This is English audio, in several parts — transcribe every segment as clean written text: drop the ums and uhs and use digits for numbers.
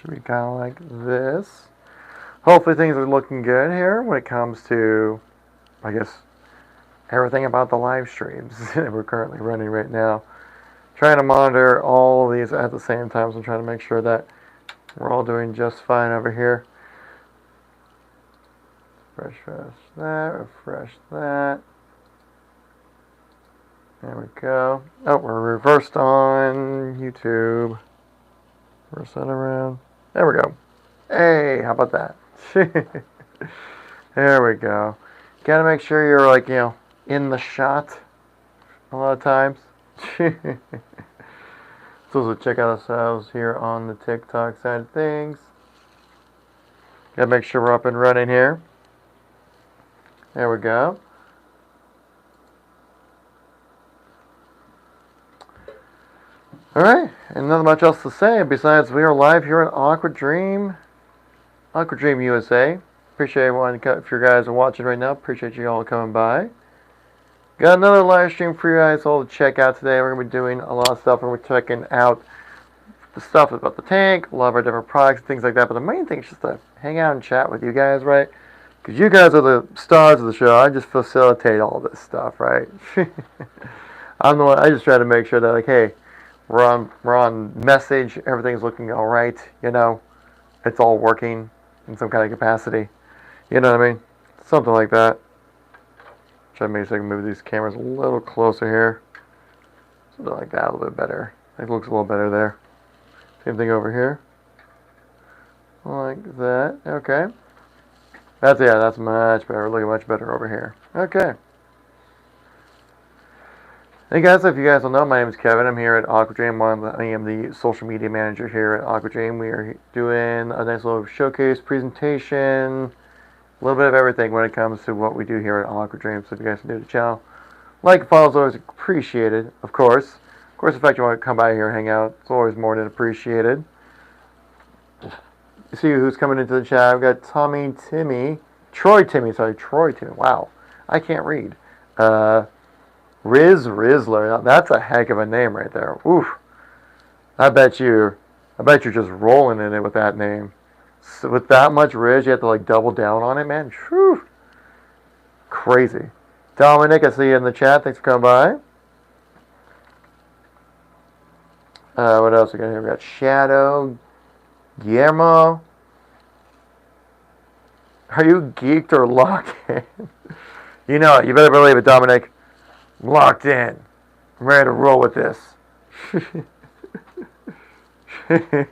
Should be kind of like this. Hopefully things are looking good here when it comes to, I guess, everything about the live streams that we're currently running right now. Trying to monitor all of these at the same time, so I'm trying to make sure that we're all doing just fine over here. Refresh that, refresh that. There we go. Oh, we're reversed on YouTube. Reverse that around. There we go. Hey, how about that? There we go. Gotta make sure you're like, in the shot a lot of times. So check out ourselves here on the TikTok side of things. Gotta make sure we're up and running here. There we go. Alright, and nothing much else to say besides we are live here at Aquadream USA. Appreciate everyone, if you guys are watching right now, appreciate you all coming by. Got another live stream for you guys all to check out today. We're going to be doing a lot of stuff, and we're checking out the stuff about the tank, a lot of our different products, things like that. But the main thing is just to hang out and chat with you guys, right? Because you guys are the stars of the show. I just facilitate all this stuff, right? I'm the one. I just try to make sure that, like, hey, we're on message. Everything's looking all right. It's all working in some kind of capacity. You know what I mean? Something like that. Try to make sure I can move these cameras a little closer here. Something like that, a little bit better. I think it looks a little better there. Same thing over here. Like that. Okay. That's much better. Looking much better over here. Okay. Hey guys, if you guys don't know, my name is Kevin. I'm here at Aquadream. I am the social media manager here at Aquadream. We are doing a nice little showcase presentation, a little bit of everything when it comes to what we do here at Aquadream. So if you guys are new to the channel, like and follow is always appreciated, of course. Of course, in fact, you want to come by here and hang out, it's always more than appreciated. You see who's coming into the chat. I've got Troy Timmy. Wow, I can't read. Rizzler. That's a heck of a name right there. Oof. I bet you're just rolling in it with that name. So with that much Riz, you have to like double down on it, man. Whew. Crazy. Dominic, I see you in the chat. Thanks for coming by. What else we got here? We got Shadow, Guillermo. Are you geeked or locked in? You know it. You better believe it, Dominic. I'm locked in. I'm ready to roll with this. It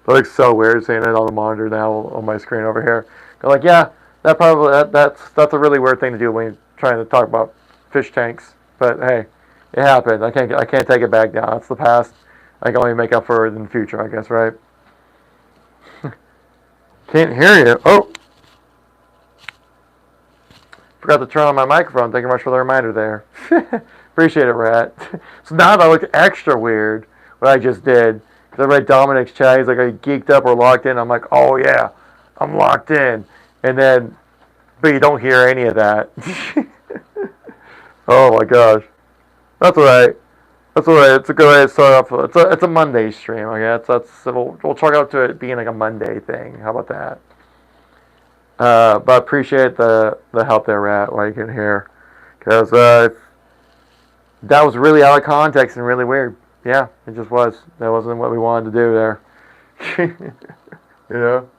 looks so weird seeing it on the monitor now on my screen over here. I'm like, yeah, that's a really weird thing to do when you're trying to talk about fish tanks. But hey, it happened. I can't take it back down. That's the past. I can only make up for it in the future, I guess, right? Can't hear you. Oh, forgot to turn on my microphone. Thank you much for the reminder there. Appreciate it, Rat. So now that looked extra weird, what I just did. Because I read Dominic's chat. He's like, are you geeked up or locked in? I'm like, oh, yeah, I'm locked in. And then, but you don't hear any of that. Oh, my gosh. That's all right. That's all right. It's a good way to start off. It's a Monday stream, I guess. We'll chalk up to it being like a Monday thing. How about that? But appreciate the help there, Rat, while you can hear. Because that was really out of context and really weird. Yeah, it just was. That wasn't what we wanted to do there. You know?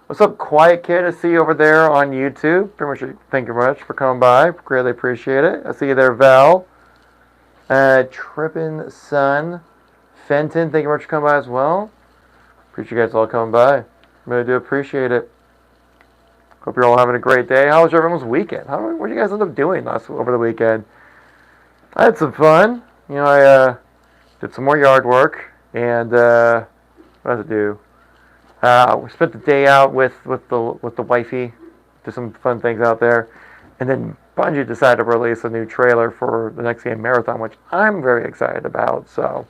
What's up, Quiet Kid? I see you over there on YouTube. Pretty much, thank you very much for coming by. Greatly appreciate it. I see you there, Val. Trippin' Sun. Fenton, thank you very much for coming by as well. Appreciate you guys all coming by. Really do appreciate it. Hope you're all having a great day. How was everyone's weekend? What did you guys end up doing over the weekend? I had some fun. I did some more yard work, and what did I do? We spent the day out with the wifey. Did some fun things out there, and then Bungie decided to release a new trailer for the next game marathon, which I'm very excited about. So,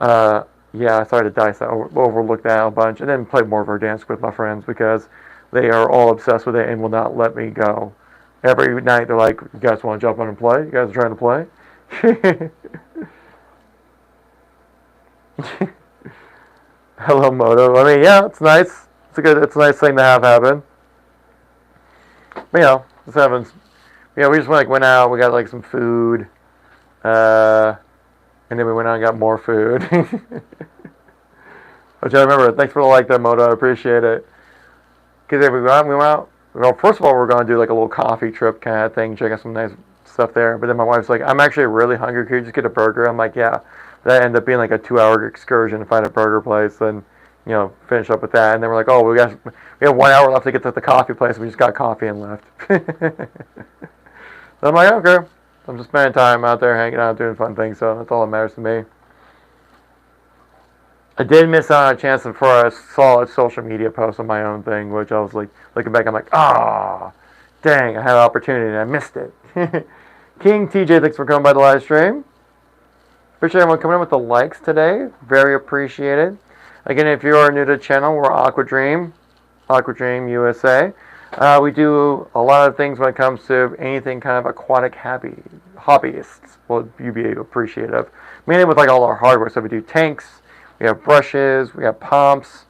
yeah, I started to overlook that a bunch, and then played more Verdansk with my friends because they are all obsessed with it and will not let me go. Every night they're like, "You guys want to jump on and play? You guys are trying to play?" Hello, Moto. I mean, yeah, it's nice. It's a nice thing to have happen. But, just having, we just went out. We got like some food, and then we went out and got more food. Which I remember. Thanks for the like there, Moto. I appreciate it. Because we went out. Well, first of all, we're going to do like a little coffee trip kind of thing, check out some nice stuff there. But then my wife's like, I'm actually really hungry. Could you just get a burger? I'm like, yeah. That ended up being like a 2-hour excursion to find a burger place and, finish up with that. And then we're like, oh, we have 1 hour left to get to the coffee place. We just got coffee and left. So I'm like, okay. I'm just spending time out there hanging out, doing fun things. So that's all that matters to me. I did miss out on a chance for a solid social media post on my own thing, which I was like, looking back, I'm like, dang, I had an opportunity and I missed it. King TJ, thanks for coming by the live stream. Appreciate everyone coming in with the likes today. Very appreciated. Again, if you are new to the channel, we're Aquadream USA. We do a lot of things when it comes to anything kind of aquatic hobbyists. Will you be appreciative? Mainly with like all our hardware. So we do tanks. We have brushes, we have pumps,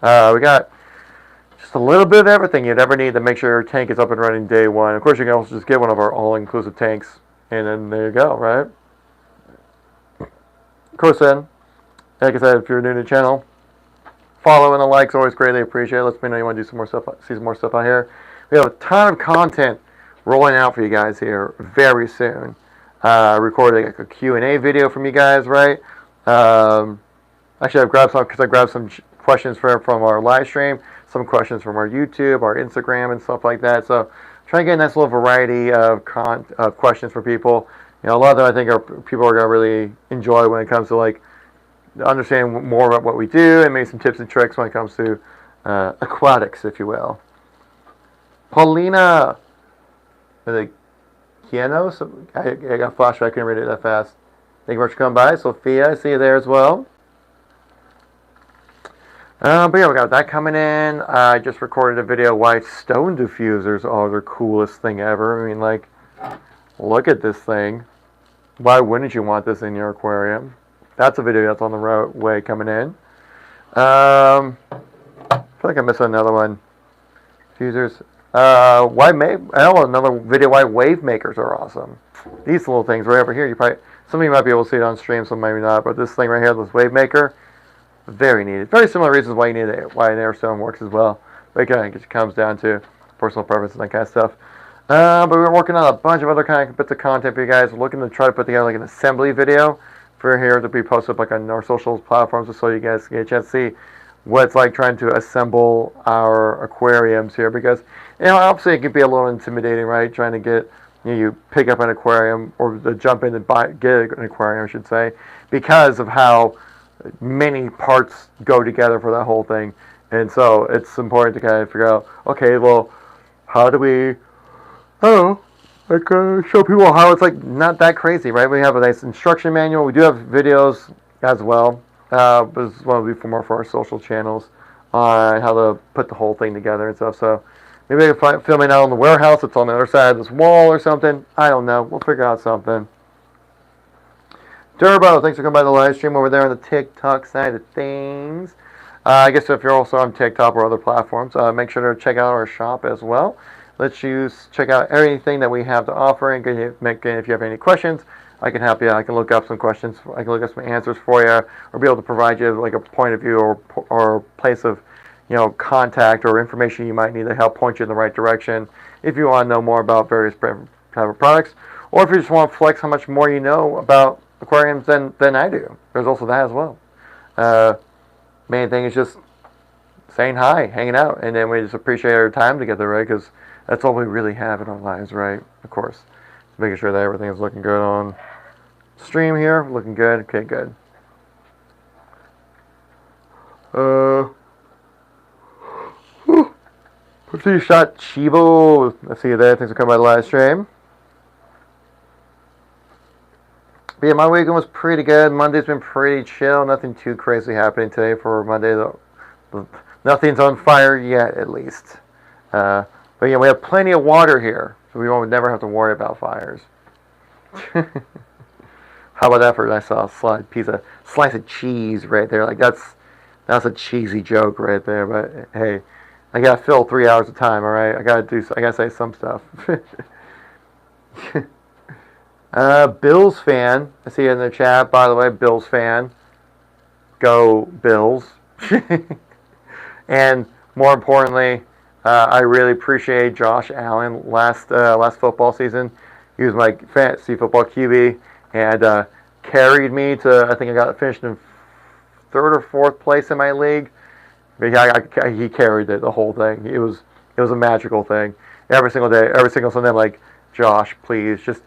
we got just a little bit of everything you'd ever need to make sure your tank is up and running day one. Of course, you can also just get one of our all-inclusive tanks, and then there you go, right? Of course, then, like I said, if you're new to the channel, follow and the likes always greatly appreciated. Let me know you want to do some more stuff, see some more stuff out here. We have a ton of content rolling out for you guys here very soon. Recording like a Q&A video from you guys, right? Actually, I grabbed some questions from our live stream, some questions from our YouTube, our Instagram, and stuff like that. So, trying to get a nice little variety of questions for people. A lot of them I think people are gonna really enjoy when it comes to like understanding more about what we do and maybe some tips and tricks when it comes to aquatics, if you will. Paulina, the Kianos, I got flash. I couldn't read it that fast. Thank you very much for coming by. Sophia, I see you there as well. But yeah, we got that coming in. I just recorded a video why stone diffusers are the coolest thing ever. I mean, like, look at this thing. Why wouldn't you want this in your aquarium? That's a video that's on the way coming in. I feel like I missed another one. Diffusers. Another video why wave makers are awesome. These little things right over here, some of you might be able to see it on stream, some maybe not. But this thing right here, this wave maker. Very needed. Very similar reasons why you need it, why an air stone works as well. But again, it just comes down to personal preference and that kind of stuff. But we're working on a bunch of other kind of bits of content for you guys. We're looking to try to put together like an assembly video for here to be posted like on our social platforms, just so you guys can get a chance to see what it's like trying to assemble our aquariums here. Because obviously it can be a little intimidating, right? Trying to get you pick up an aquarium or to jump in and get an aquarium, I should say, because of how many parts go together for that whole thing. And so it's important to kind of figure out, okay, well, how do we, show people how it's like not that crazy, right? We have a nice instruction manual. We do have videos as well. But this is one will be for more for our social channels on how to put the whole thing together and stuff. So maybe I can film it out in the warehouse. It's on the other side of this wall or something. I don't know. We'll figure out something. Durbo, thanks for coming by the live stream over there on the TikTok side of things. I guess if you're also on TikTok or other platforms, make sure to check out our shop as well. Let you check out everything that we have to offer. And if you have any questions, I can help you. I can look up some questions. I can look up some answers for you, or be able to provide you like a point of view or place of contact or information you might need to help point you in the right direction if you want to know more about various type of products, or if you just want to flex how much more you know about aquariums than I do. There's also that as well. Main thing is just saying hi, hanging out, and then we just appreciate our time together, right? Because that's all we really have in our lives, right? Of course. Just making sure that everything is looking good on stream here. Looking good. Okay, good. Pretty shot Chivo. I see you there. Thanks for coming by the live stream. But yeah, my weekend was pretty good. Monday's been pretty chill. Nothing too crazy happening today for Monday, though. Nothing's on fire yet, at least. But yeah, we have plenty of water here, so we won't never have to worry about fires. How about that for a nice slice of cheese right there? Like that's a cheesy joke right there. But hey, I gotta fill 3 hours of time. All right, I gotta say some stuff. Bills fan. I see it in the chat. By the way, Bills fan. Go Bills. And more importantly, I really appreciate Josh Allen last football season. He was my fantasy football QB and carried me to, I think I got finished in 3rd or 4th place in my league. But he carried the whole thing. It was a magical thing. Every single day, every single Sunday, I'm like, Josh, please just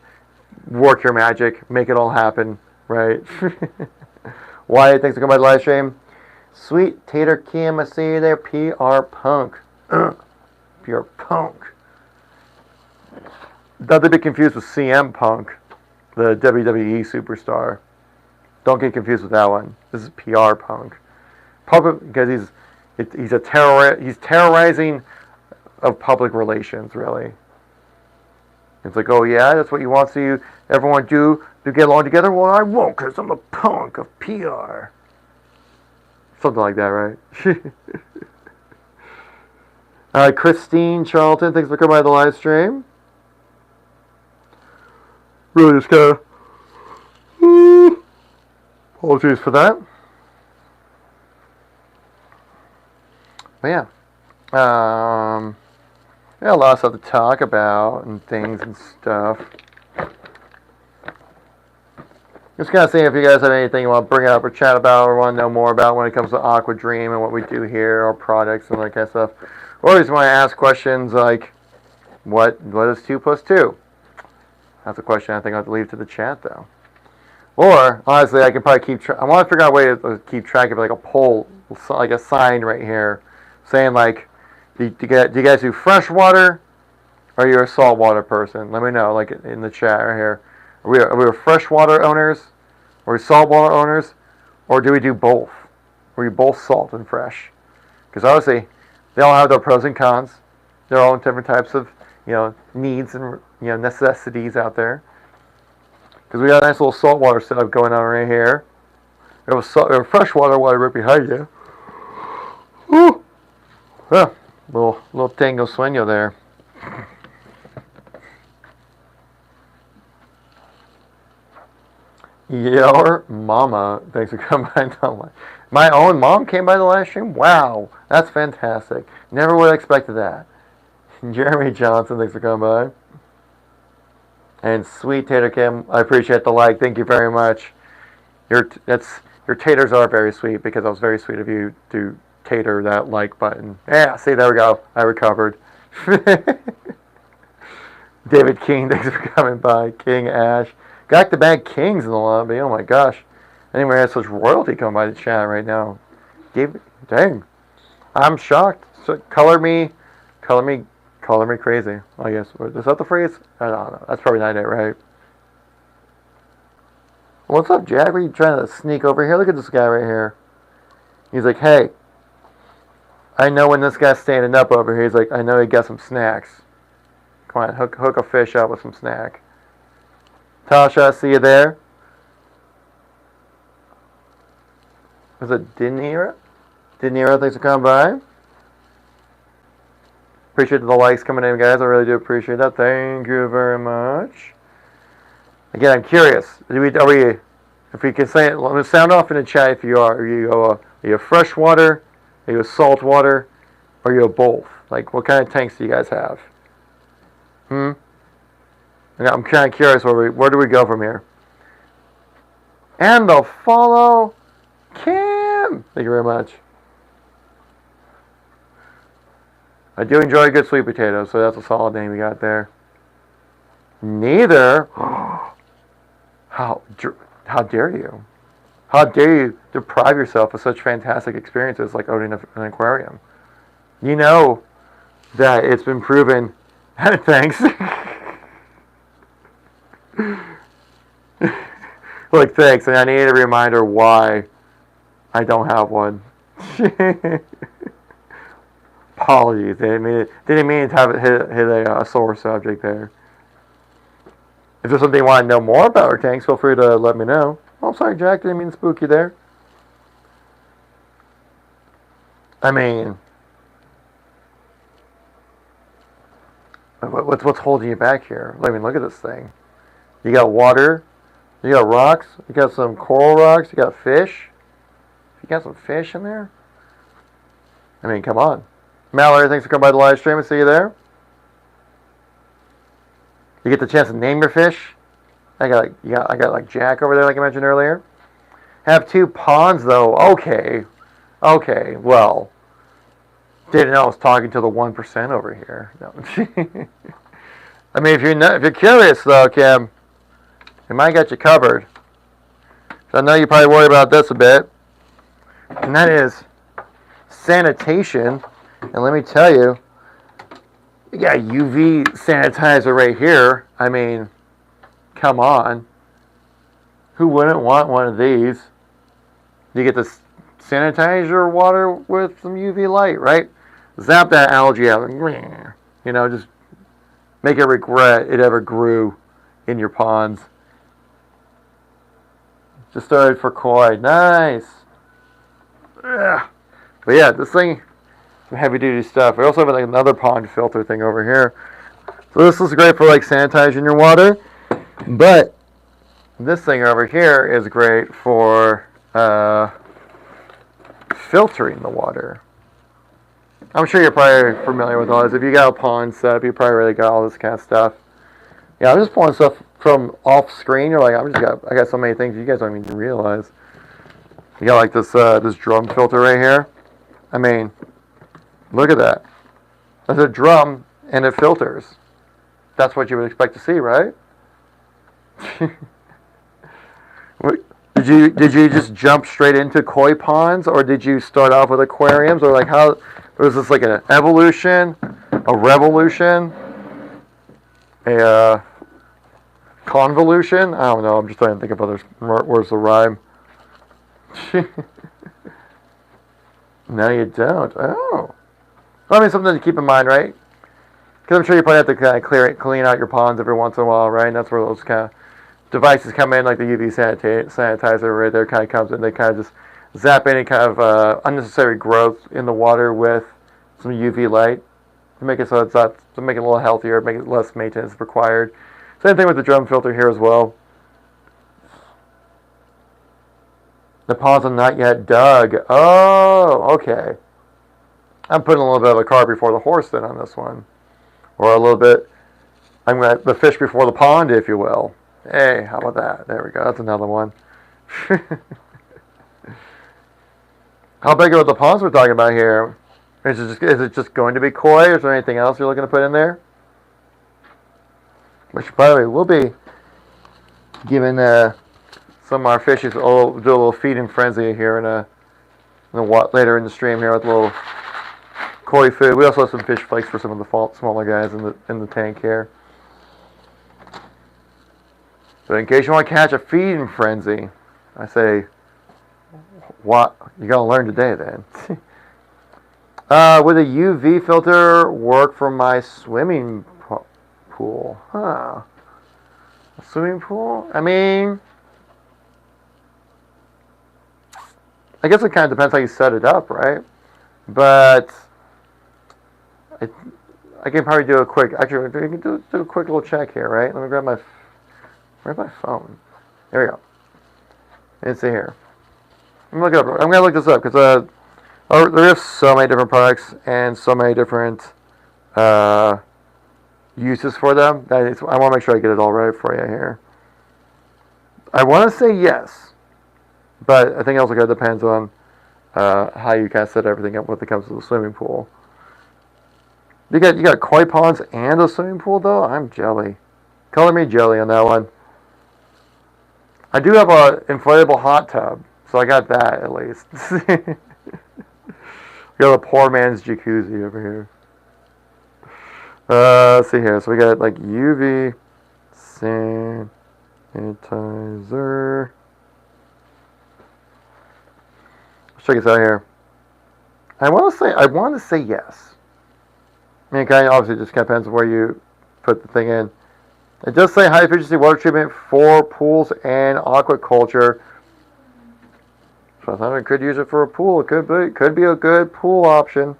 work your magic, make it all happen, right? Wyatt, thanks for coming by the live stream. Sweet Tater Kim, I see you there. PR Punk. PR Punk. Not to be confused with CM Punk, the WWE superstar. Don't get confused with that one. This is PR Punk. Because he's terrorizing of public relations, really. It's like, oh yeah, that's what you want to see everyone do to get along together? Well, I won't, because I'm a punk of PR. Something like that, right? Christine Charlton, thanks for coming by the live stream. Really just kind of apologies for that. But yeah. Yeah, a lot of stuff to talk about and things and stuff. Just kind of seeing if you guys have anything you want to bring up or chat about or want to know more about when it comes to Aquadream and what we do here, our products and that kind of stuff. Or just want to ask questions like, what is 2 plus 2? That's a question I think I'll have to leave to the chat, though. Or, honestly, I can probably I want to figure out a way to keep track of like a poll, like a sign right here, saying like, do you guys do freshwater, or are you a saltwater person? Let me know, like in the chat right here. Are we freshwater owners, or saltwater owners, or do we do both? Are we both salt and fresh? Because obviously, they all have their pros and cons. Their own different types of needs and necessities out there. Because we got a nice little saltwater setup going on right here. We have freshwater water right behind you. Woo! Yeah, little tango sueño there. Your mama, thanks for coming by. My own mom came by the live stream? Wow, that's fantastic. Never would have expected that. Jeremy Johnson, thanks for coming by. And Sweet Tater Kim, I appreciate the like. Thank you very much. Your taters are very sweet because that was very sweet of you to tater that like button. Yeah, see, there we go. I recovered. David King, thanks for coming by. King Ash. Got the bag Kings in the lobby. Oh my gosh. Anyway, has such royalty coming by the chat right now. Dang. I'm shocked. So, color me crazy, I guess. Is that the phrase? I don't know. That's probably not it, right? What's up, Jack? Are you trying to sneak over here? Look at this guy right here. He's like, hey, I know when this guy's standing up over here. He's like, I know he got some snacks. Come on, hook a fish up with some snack. Tasha, I see you there. Was it Dinera? Dinera, thanks for coming by. Appreciate the likes coming in, guys. I really do appreciate that. Thank you very much. Again, I'm curious. If we can say it, let me sound off in the chat if you are. Are you freshwater? Are you saltwater? Or are you both? Like, what kind of tanks do you guys have? I'm kind of curious where do we go from here? And the follow Kim. Thank you very much. I do enjoy a good sweet potato, so that's a solid name you got there. Neither. How dare you? How dare you deprive yourself of such fantastic experiences like owning an aquarium? You know that it's been proven. Thanks. Look, thanks, and I need a reminder why I don't have one. Apologies, didn't mean to have it hit a sore subject there. If there's something you want to know more about our tanks, feel free to let me know. Oh, sorry, Jack. Didn't mean to spook you there. I mean, what's holding you back here? I mean, look at this thing. You got water. You got rocks. You got some coral rocks. You got fish. You got some fish in there. I mean, come on. Mallory, thanks for coming by the live stream. I see you there. You get the chance to name your fish. I got like Jack over there, like I mentioned earlier. Have 2 ponds though. Okay. Well, didn't know I was talking to the 1% over here. No. I mean, if you're curious though, Kim, it might get you covered. So I know you probably worry about this a bit, and that is sanitation. And let me tell you, you got UV sanitizer right here. I mean, come on. Who wouldn't want one of these? You get to sanitize your water with some UV light, right? Zap that algae out. You know, just make it regret it ever grew in your ponds. Just started for koi. Nice. Ugh. But yeah, this thing, some heavy duty stuff. We also have like another pond filter thing over here. So this is great for like sanitizing your water. But this thing over here is great for filtering the water. I'm sure you're probably familiar with all this. If you got a pond set up, you probably already got all this kind of stuff. Yeah, I'm just pulling stuff from off screen. You're like, I got so many things you guys don't even realize. You got like this this drum filter right here. I mean, look at that. That's a drum and it filters. That's what you would expect to see, right? Did you just jump straight into koi ponds, or did you start off with aquariums, or like how was this like an evolution, a revolution, a convolution? I don't know. I'm just trying to think of other words to rhyme. No, you don't. Oh, well, I mean something to keep in mind, right? Because I'm sure you probably have to kind of clean out your ponds every once in a while, right? And that's where those kind of devices come in, like the UV sanitizer right there kind of comes in. They kind of just zap any kind of unnecessary growth in the water with some UV light to make it so it's not, to make it a little healthier, make it less maintenance required. Same thing with the drum filter here as well. The ponds are not yet dug. Oh, okay. I'm putting a little bit of a cart before the horse then on this one. Or a little bit, I'm going to the fish before the pond, if you will. Hey, how about that? There we go. That's another one. How big are the ponds we're talking about here? Is it just going to be koi, or is there anything else you're looking to put in there? Which, by the way, we'll be giving some of our fishes do a little feeding frenzy here later in the stream here with a little koi food. We also have some fish flakes for some of the smaller guys in the tank here. But in case you want to catch a feeding frenzy, I say, what you gotta learn today then. Would a UV filter work for my swimming pool? Huh? A swimming pool? I mean, I guess it kind of depends how you set it up, right? But I can probably do a quick. Actually, we can do a quick little check here, right? Let me grab my. Where's my phone? There we go. Let's see here. I'm gonna look this up because there are so many different products and so many different uses for them. I want to make sure I get it all right for you here. I want to say yes, but I think it also depends on how you kind of set everything up when it comes to the swimming pool. You got koi ponds and a swimming pool though. I'm jelly. Color me jelly on that one. I do have an inflatable hot tub, so I got that at least. We got a poor man's jacuzzi over here. Let's see here. So we got like UV sanitizer. Let's check this out here. I want to say yes. I mean, it kind of obviously just kind of depends on where you put the thing in. It does say high efficiency water treatment for pools and aquaculture. So I thought I could use it for a pool. It could be a good pool option.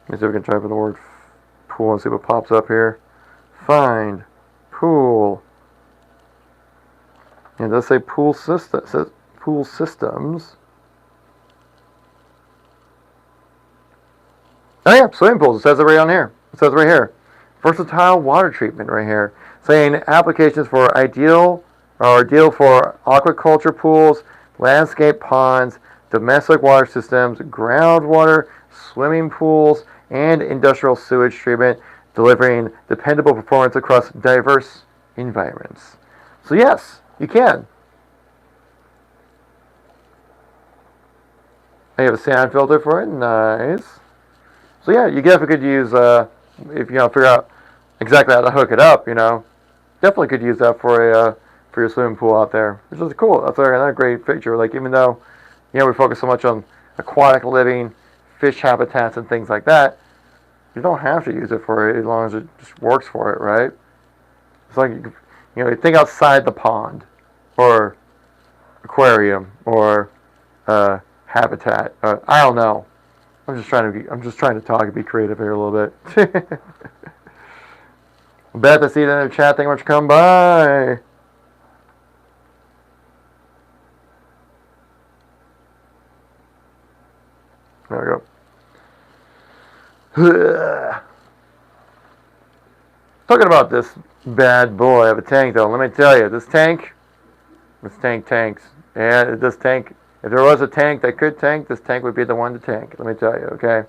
Let me see if we can type in the word pool and see what pops up here. Find pool. It does say pool system. It says pool systems. Oh yeah, swimming pools. It says it right on here. It says right here. Versatile water treatment right here. Saying applications for ideal for aquaculture pools, landscape ponds, domestic water systems, groundwater, swimming pools, and industrial sewage treatment, delivering dependable performance across diverse environments. So yes, you can. I have a sand filter for it. Nice. So yeah, you definitely could use, if you figure out exactly how to hook it up, definitely could use that for your swimming pool out there, which is cool. That's another great feature. Like, even though, we focus so much on aquatic living, fish habitats and things like that, you don't have to use it for it as long as it just works for it, right? It's like, you think outside the pond, or aquarium, or habitat. I don't know. I'm just trying to talk and be creative here a little bit. Beth, I see that in the chat. Thank you much for coming by. There we go. Talking about this bad boy of a tank, though, let me tell you, this tank tanks. And this tank, if there was a tank that could tank, this tank would be the one to tank. Let me tell you, okay?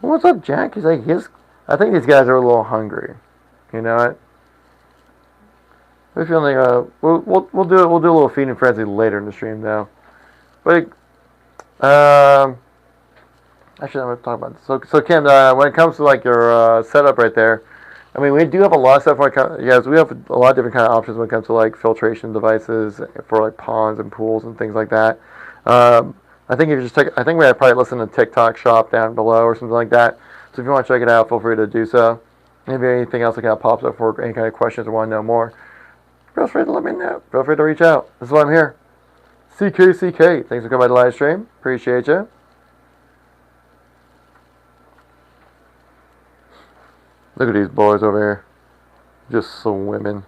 What's up, Jack? He's like, I think these guys are a little hungry. You know what? We're feeling we'll do a little feeding frenzy later in the stream, though. But actually, I'm going to talk about this. So Kim, when it comes to like your setup right there, I mean, we do have a lot of stuff. We have a lot of different kind of options when it comes to like filtration devices for like ponds and pools and things like that. I think if you I think we have probably listen to TikTok shop down below or something like that. So if you want to check it out, feel free to do so. Maybe anything else that kind of pops up for any kind of questions or want to know more, feel free to let me know. Feel free to reach out. This is why I'm here. CKCK. Thanks for coming by the live stream. Appreciate you. Look at these boys over here. Just swimming.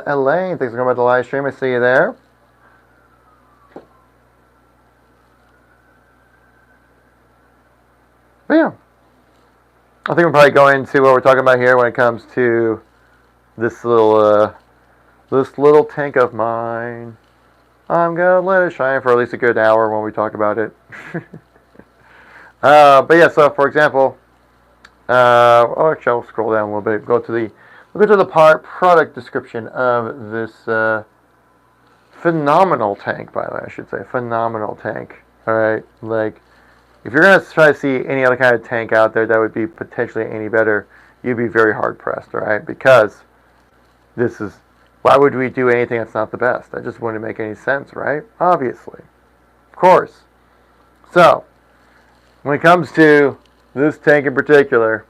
Elaine, thanks for coming by the live stream. I see you there. But yeah. I think we'll probably go into what we're talking about here when it comes to this little tank of mine. I'm gonna let it shine for at least a good hour when we talk about it. But yeah, so for example, actually I'll scroll down a little bit. We'll go to the product description of this phenomenal tank. By the way, I should say phenomenal tank. All right, like if you're gonna try to see any other kind of tank out there that would be potentially any better, you'd be very hard pressed. All right, because this is. Why would we do anything that's not the best? That just wouldn't make any sense, right? Obviously. Of course. So, when it comes to this tank in particular,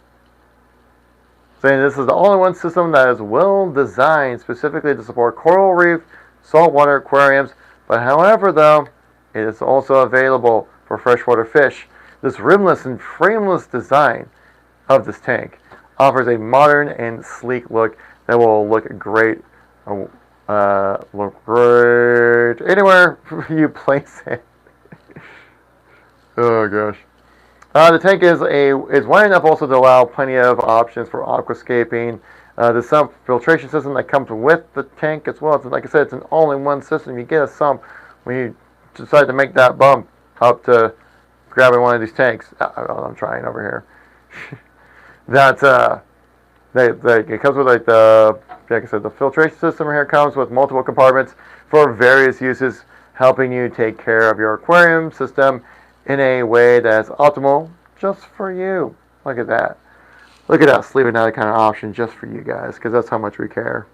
saying this is the only one system that is well designed specifically to support coral reef, saltwater aquariums, but however, though, it is also available for freshwater fish. This rimless and frameless design of this tank offers a modern and sleek look that will look great look great anywhere you place it. Oh gosh. The tank is wide enough also to allow plenty of options for aquascaping. The sump filtration system that comes with the tank as well. It's, like I said, it's an all-in-one system. You get a sump when you decide to make that bump up to grabbing one of these tanks. I'm trying over here. That's it comes with like like I said, the filtration system here comes with multiple compartments for various uses, helping you take care of your aquarium system in a way that's optimal just for you. Look at that. Look at us leaving that kind of option just for you guys, because that's how much we care.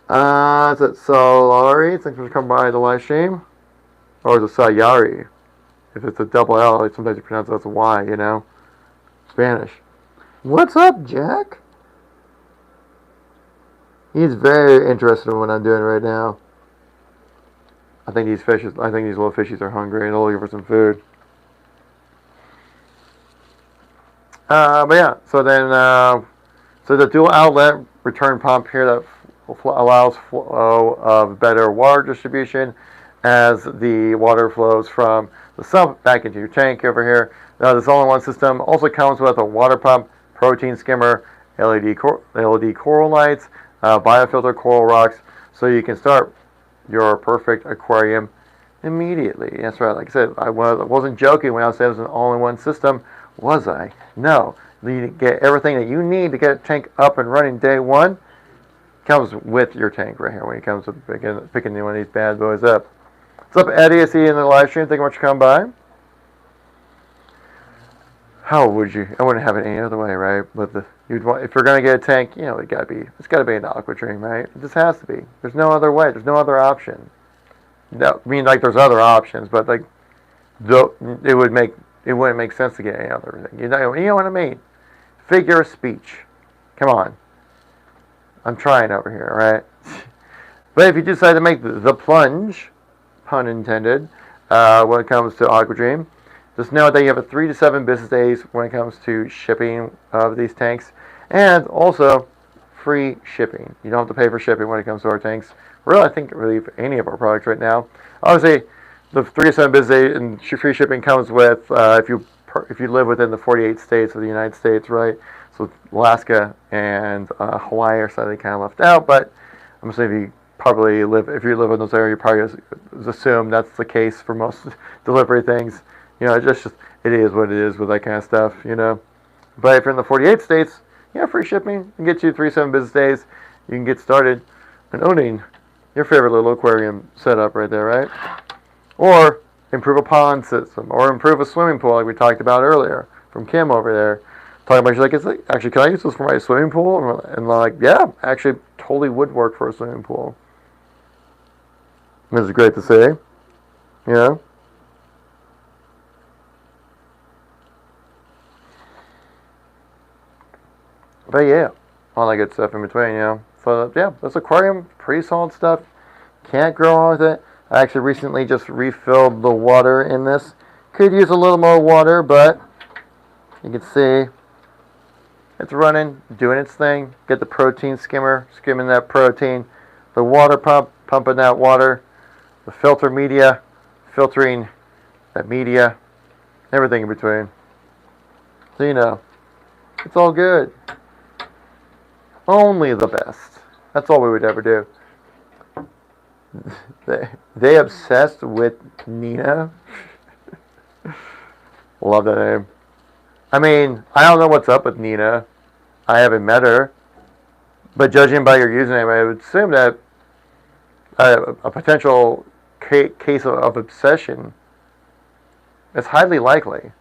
Is it Solari? Thanks for coming by the live stream. Or is it Sayari? if it's a double L, sometimes you pronounce it as a Y, you know? Spanish. What's up, Jack? He's very interested in what I'm doing right now. I think these little fishies are hungry and they're looking for some food. But yeah, so then, so the dual outlet return pump here that allows flow of better water distribution as the water flows from the sump back into your tank over here. Now, this all-in-one system also comes with a water pump, protein skimmer, LED coral lights, biofilter coral rocks, so you can start your perfect aquarium immediately. That's right. Like I said, I wasn't joking when I said it was an all-in-one system, was I? No. You get everything that you need to get a tank up and running day one. Comes with your tank right here when it comes to picking one of these bad boys up. What's up, Eddie? I see you in the live stream. Thank you much for coming by. How would you? I wouldn't have it any other way, right? But if you're gonna get a tank, you know, it's gotta be an Aquadream, right? It just has to be. There's no other way. There's no other option. No, I mean, like, there's other options, but like, it wouldn't make sense to get any other thing. You know what I mean? Figure of speech. Come on. I'm trying over here, right? But if you decide to make the plunge, pun intended, when it comes to Aquadream, just know that you have a 3 to 7 business days when it comes to shipping of these tanks, and also free shipping. You don't have to pay for shipping when it comes to our tanks. Really, I think really for any of our products right now. Obviously, the 3 to 7 business days and free shipping comes with if you live within the 48 states of the United States, right? So Alaska and Hawaii are slightly kind of left out, but I'm assuming if you live in those areas, you probably assume that's the case for most delivery things. You know, it is what it is with that kind of stuff, you know. But if you're in the 48 states, yeah, free shipping can get you 3 to 7 business days. You can get started in owning your favorite little aquarium setup right there, right? Or improve a pond system, or improve a swimming pool like we talked about earlier from Kim over there. Talking about, she's like, actually, can I use this for my swimming pool? And I'm like, yeah, actually, totally would work for a swimming pool. This is great to see, you know. But yeah, all that good stuff in between, you know. So yeah, this aquarium, pretty solid stuff. Can't go wrong with it. I actually recently just refilled the water in this. Could use a little more water, but you can see it's running, doing its thing. Get the protein skimmer, skimming that protein. The water pump, pumping that water. The filter media, filtering that media. Everything in between. So you know, it's all good. Only the best. That's all we would ever do. They obsessed with Nina. Love that name. I mean, I don't know what's up with Nina. I haven't met her. But judging by your username, I would assume that a potential case of obsession is highly likely.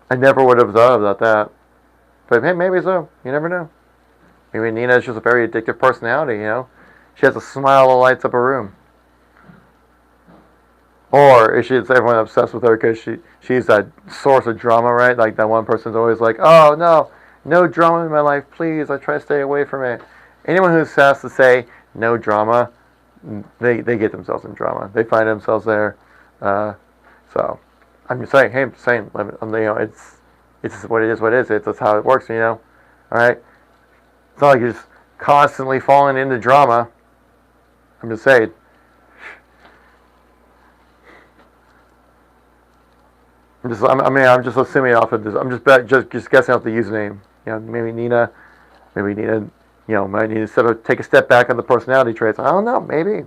I never would have thought about that. But hey, maybe so. You never know. Maybe Nina is just a very addictive personality, you know? She has a smile that lights up a room. Or is everyone obsessed with her because she's that source of drama, right? Like that one person's always like, oh, no drama in my life, please. I try to stay away from it. Anyone who has to say no drama, they get themselves in drama. They find themselves there. So I'm just saying, you know, it's what it is, what it is. That's how it works, you know? All right? It's not like you're just constantly falling into drama. I'm just saying. I'm just assuming off of this. I'm just guessing off the username. You know, maybe Nina, you know, might need to take a step back on the personality traits. I don't know. Maybe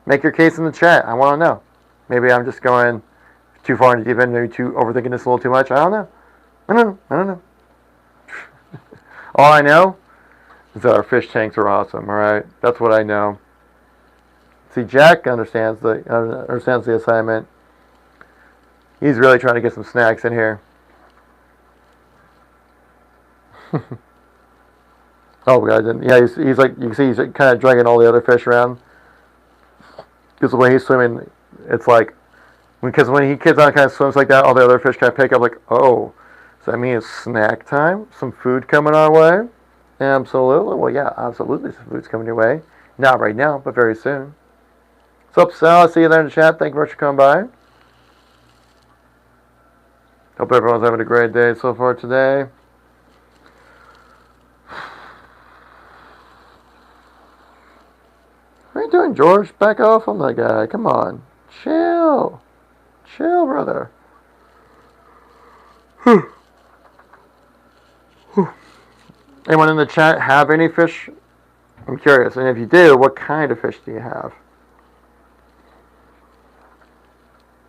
make your case in the chat. I want to know. Maybe I'm just going too far into deep end. Maybe overthinking this a little too much. I don't know. I don't know. All I know is that our fish tanks are awesome. All right, that's what I know. See, Jack understands the assignment. He's really trying to get some snacks in here. Oh, God. Yeah, he's like, you can see he's kind of dragging all the other fish around. Because the way he's swimming, it's like, because when he kids on kind of swims like that, all the other fish kind of pick up like, oh, does that mean it's snack time? Some food coming our way? Absolutely. Well, yeah, absolutely. Some food's coming your way. Not right now, but very soon. What's up, Sal? I see you there in the chat. Thank you very much for coming by. Hope everyone's having a great day so far today. What are you doing, George? Back off on that guy. Come on. Chill. Chill, brother. Anyone in the chat have any fish? I'm curious. And if you do, what kind of fish do you have?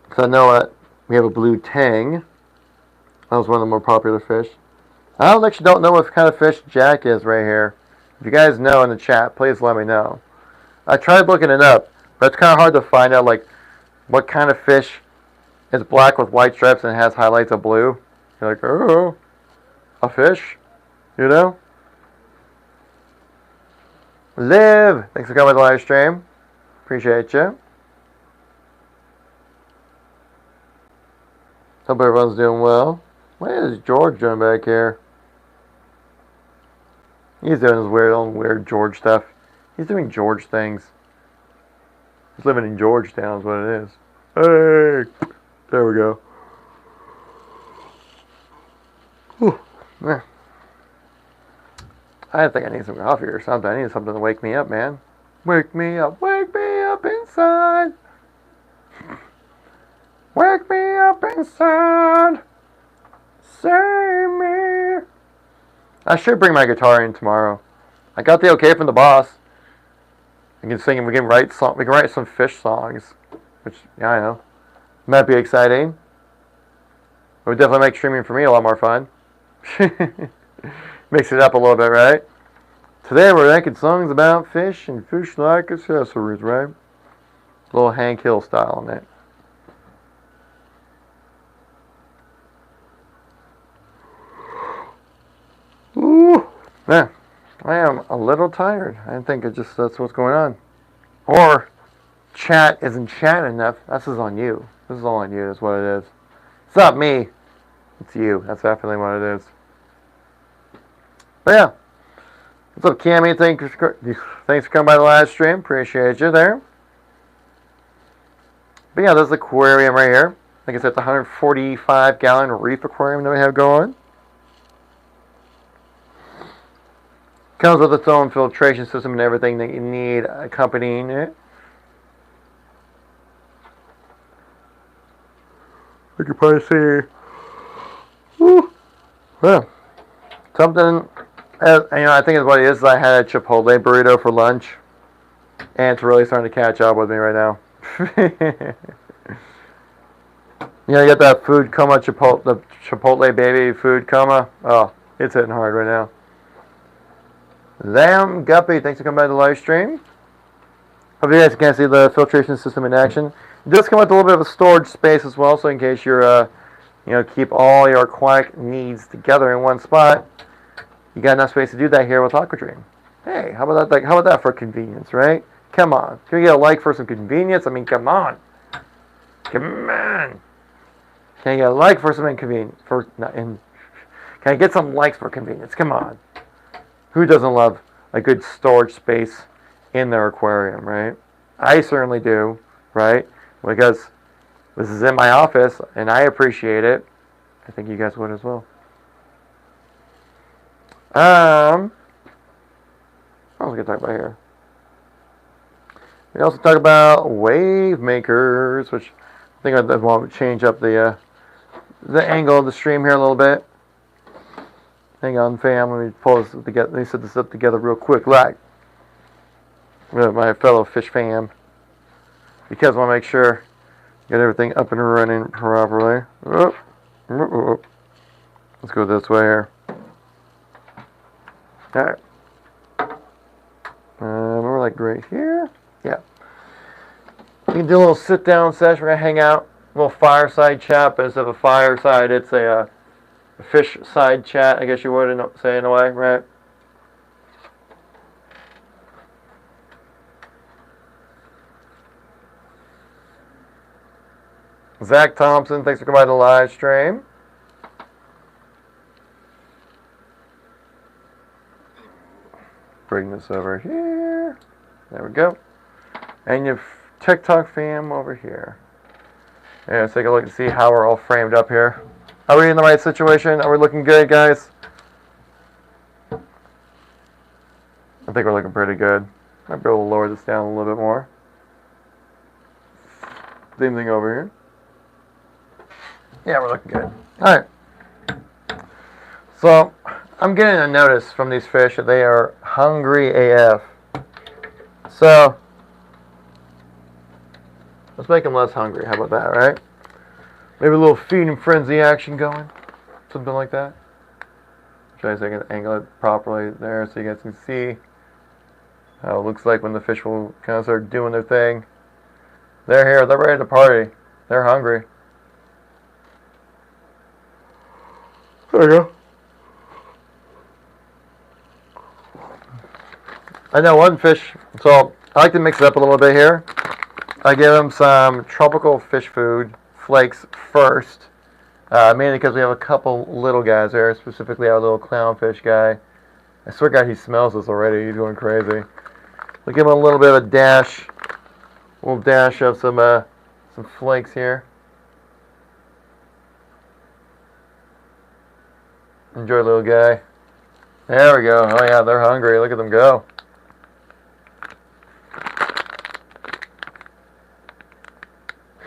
Because I know we have a blue tang. That was one of the more popular fish. I actually don't know what kind of fish Jack is right here. If you guys know in the chat, please let me know. I tried looking it up, but it's kind of hard to find out like what kind of fish is black with white stripes and has highlights of blue. You're like, oh, a fish, you know? Liv, thanks for coming to the live stream. Appreciate you. Hope everyone's doing well. What is George doing back here? He's doing his weird George stuff. He's doing George things. He's living in Georgetown is what it is. Hey! There we go. Whew. Yeah. I think I need some coffee or something. I need something to wake me up, man. Wake me up inside. Wake me up inside. Save me. I should bring my guitar in tomorrow. I got the okay from the boss. We can sing and we can write some fish songs. Which, yeah, I know. Might be exciting. It would definitely make streaming for me a lot more fun. Mix it up a little bit, right? Today we're making songs about fish and fish-like accessories, right? A little Hank Hill style on it. Ooh, man, I am a little tired. I think that's what's going on. Or chat isn't chat enough. This is on you. This is all on you. That's what it is. It's not me. It's you. That's definitely what it is. But yeah. What's up, Cammy? Thanks for coming by the live stream. Appreciate you there. But yeah, there's the aquarium right here. Like I said, the 145-gallon reef aquarium that we have going. Comes with its own filtration system and everything that you need accompanying it. You can probably see. Woo. Yeah. Something, I think is what it is. I had a Chipotle burrito for lunch, and it's really starting to catch up with me right now. You get that food coma, the Chipotle baby food coma. Oh, it's hitting hard right now. Lamb Guppy, thanks for coming by the live stream. Hope you guys can see the filtration system in action. It does come with a little bit of a storage space as well, so in case you're, keep all your aquatic needs together in one spot, you got enough space to do that here with Aquadream. Hey, how about that? How about that for convenience, right? Come on, can we get a like for some convenience? I mean, come on, come on. Can I get a like for some inconvenience? Can I get some likes for convenience? Come on. Who doesn't love a good storage space in their aquarium, right? I certainly do, right? Because this is in my office, and I appreciate it. I think you guys would as well. What else are we going to talk about here? We also talk about wave makers, which I think I want to change up the angle of the stream here a little bit. Hang on, fam. Let me pull this together. Let me set this up together real quick, like with my fellow fish fam, because I want to make sure get everything up and running properly. Let's go this way here. All right. We're like right here. Yeah. You can do a little sit-down session. We're gonna hang out, a little fireside chat. But instead of a fireside, it's a fish side chat, I guess you would say in a way, right? Zach Thompson, thanks for coming by the live stream. Bring this over here. There we go. And your TikTok fam over here. Yeah, let's take a look and see how we're all framed up here. Are we in the right situation? Are we looking good, guys? I think we're looking pretty good. Might be able to lower this down a little bit more. Same thing over here. Yeah, we're looking good. Alright. So, I'm getting a notice from these fish that they are hungry AF. So, let's make them less hungry. How about that, right? Maybe a little feeding frenzy action going. Something like that. Try to see if I can angle it properly there so you guys can see how it looks like when the fish will kind of start doing their thing. They're here. They're ready to party. They're hungry. There we go. I know one fish, so I like to mix it up a little bit here. I give them some tropical fish food flakes first, mainly because we have a couple little guys there, specifically our little clownfish guy. I swear to God, he smells this already. He's going crazy. We'll give him a little bit of a dash, little dash of some flakes here. Enjoy, little guy. There we go. Oh yeah, they're hungry. Look at them go.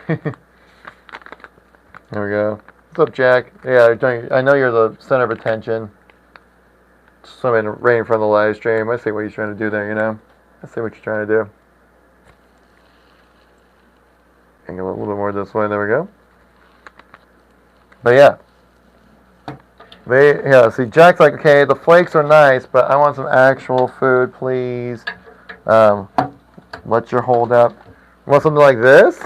There we go. What's up, Jack? Yeah, I know you're the center of attention. Somebody right in front of the live stream. I see what he's trying to do there, you know? I see what you're trying to do. Angle it a little bit more this way. There we go. But yeah. See, Jack's like, okay, the flakes are nice, but I want some actual food, please. What's your hold up? You want something like this?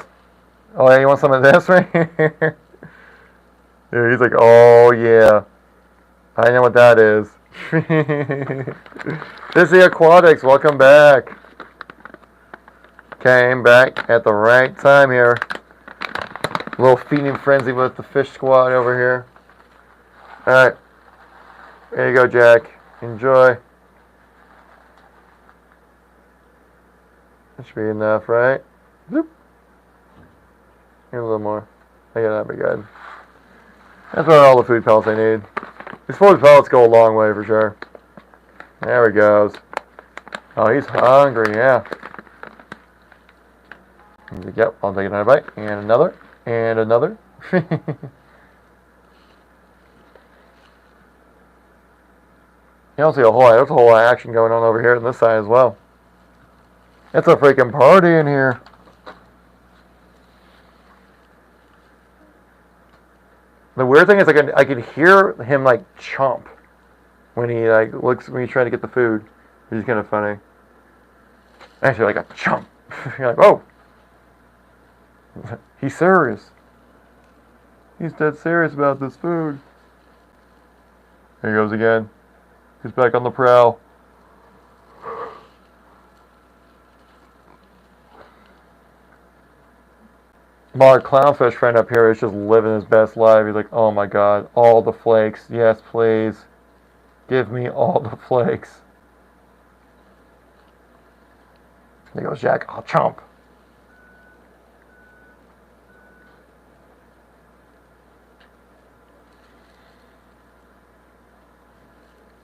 Oh, yeah, you want some of this right here? Yeah, he's like, oh, yeah. I know what that is. This is the Aquatics. Welcome back. Came back at the right time here. A little feeding frenzy with the fish squad over here. Alright. There you go, Jack. Enjoy. That should be enough, right? Bloop. Here a little more. I think that'd be good. That's about all the food pellets I need. These food pellets go a long way for sure. There he goes. Oh, he's hungry, yeah. Yep, I'll take another bite. And another. And another. You don't see a whole lot. There's a whole lot of action going on over here on this side as well. It's a freaking party in here. The weird thing is I could hear him like chomp when he like looks when he's trying to get the food. Which is kind of funny. Actually, like a chomp. You're like, oh, he's serious. He's dead serious about this food. There he goes again. He's back on the prowl. My clownfish friend up here is just living his best life. He's like, oh my God, all the flakes. Yes, please. Give me all the flakes. There goes Jack. I'll chomp.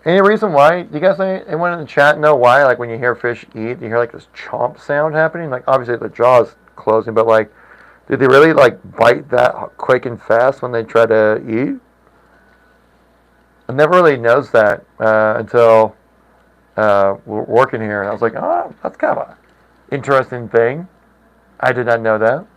Any reason why? Do you guys anyone in the chat know why? Like when you hear fish eat, you hear like this chomp sound happening. Like obviously the jaw's closing, but like, do they really like bite that quick and fast when they try to eat? I never really noticed that until we're working here, and I was like, oh, that's kind of an interesting thing. I did not know that.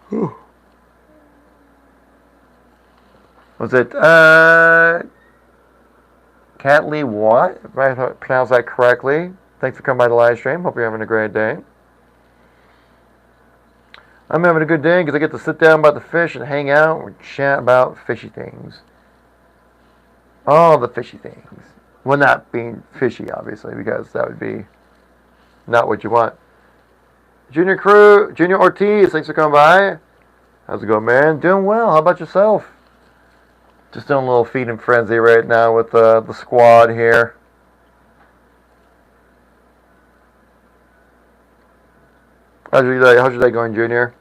Whew. Was it Catley Watt? If I pronounced that correctly. Thanks for coming by the live stream. Hope you're having a great day. I'm having a good day because I get to sit down by the fish and hang out and chat about fishy things. All the fishy things. Well, not being fishy, obviously, because that would be not what you want. Junior Ortiz, thanks for coming by. How's it going, man? Doing well. How about yourself? Just doing a little feeding frenzy right now with the squad here. How's your day going, Junior?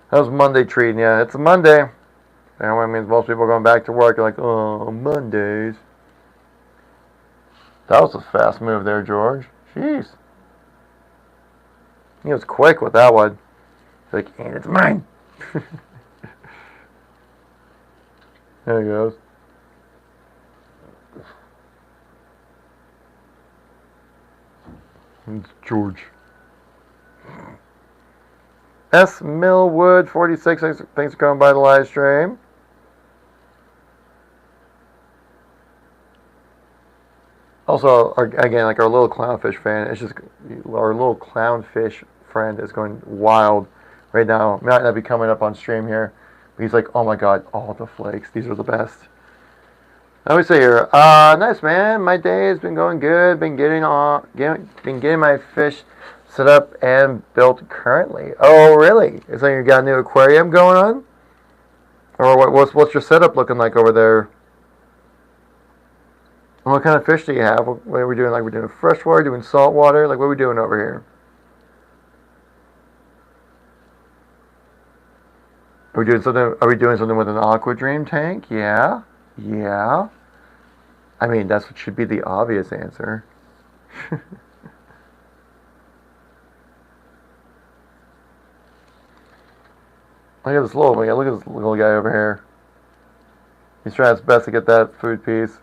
How's Monday treating you? It's a Monday. That means most people are going back to work. They're like, oh, Mondays. That was a fast move there, George. Jeez. He was quick with that one. He's like, and it's mine. There he goes. It's George. S. Millwood 46, thanks for coming by the live stream. Also, again, like our little clownfish fan, it's just our little clownfish friend is going wild right now. Might not be coming up on stream here, but he's like, oh my god, all the flakes, these are the best. Let me see here. Nice, man. My day has been going good. Been getting my fish set up and built currently. Oh, really? Is that you got a new aquarium going on? Or what's your setup looking like over there? And what kind of fish do you have? What are we doing? Like we're doing freshwater, doing saltwater? Like what are we doing over here? Are we doing something with an Aquadream tank? Yeah. Yeah. I mean, that's what should be the obvious answer. Look at this little guy over here. He's trying his best to get that food piece.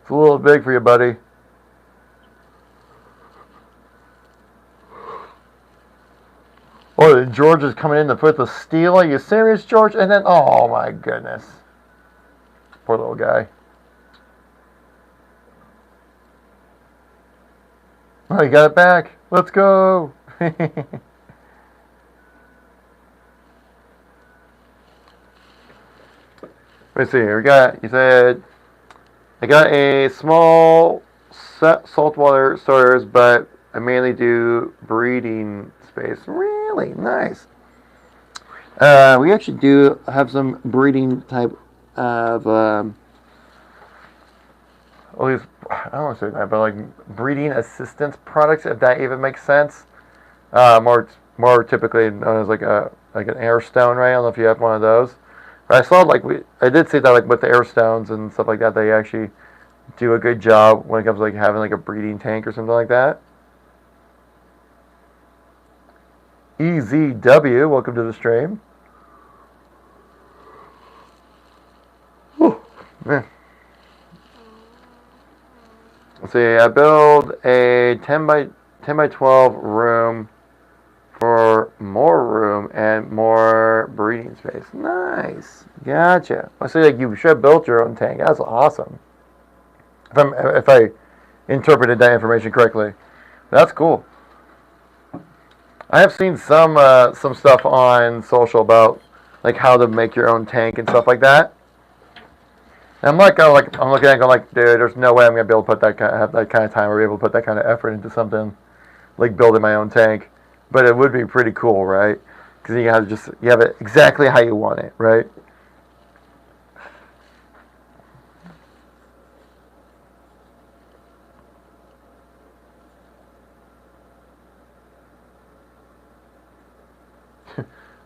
It's a little big for you, buddy. Oh, George is coming in to put the steel. Are you serious, George? And then, oh my goodness. Poor little guy. Oh, you got it back. Let's go. Let me see here. I got a small saltwater starters, but I mainly do breeding space. Really nice. We actually do have some breeding type of, at least, I don't want to say that, but like breeding assistance products, if that even makes sense. More typically known as like an air stone, right? I don't know if you have one of those. But I saw I did see that like with the air stones and stuff like that, they actually do a good job when it comes to like having like a breeding tank or something like that. EZW, welcome to the stream. Whew, man. Let's see, I build a 10 by 12 room for more room and more breeding space. Nice. Gotcha. I see like you should have built your own tank. That's awesome. If I interpreted that information correctly. That's cool. I have seen some stuff on social about like how to make your own tank and stuff like that. And I'm looking at it going like, dude, there's no way I'm gonna be able to have that kind of time or be able to put that kind of effort into something like building my own tank. But it would be pretty cool, right? Because you have it exactly how you want it, right?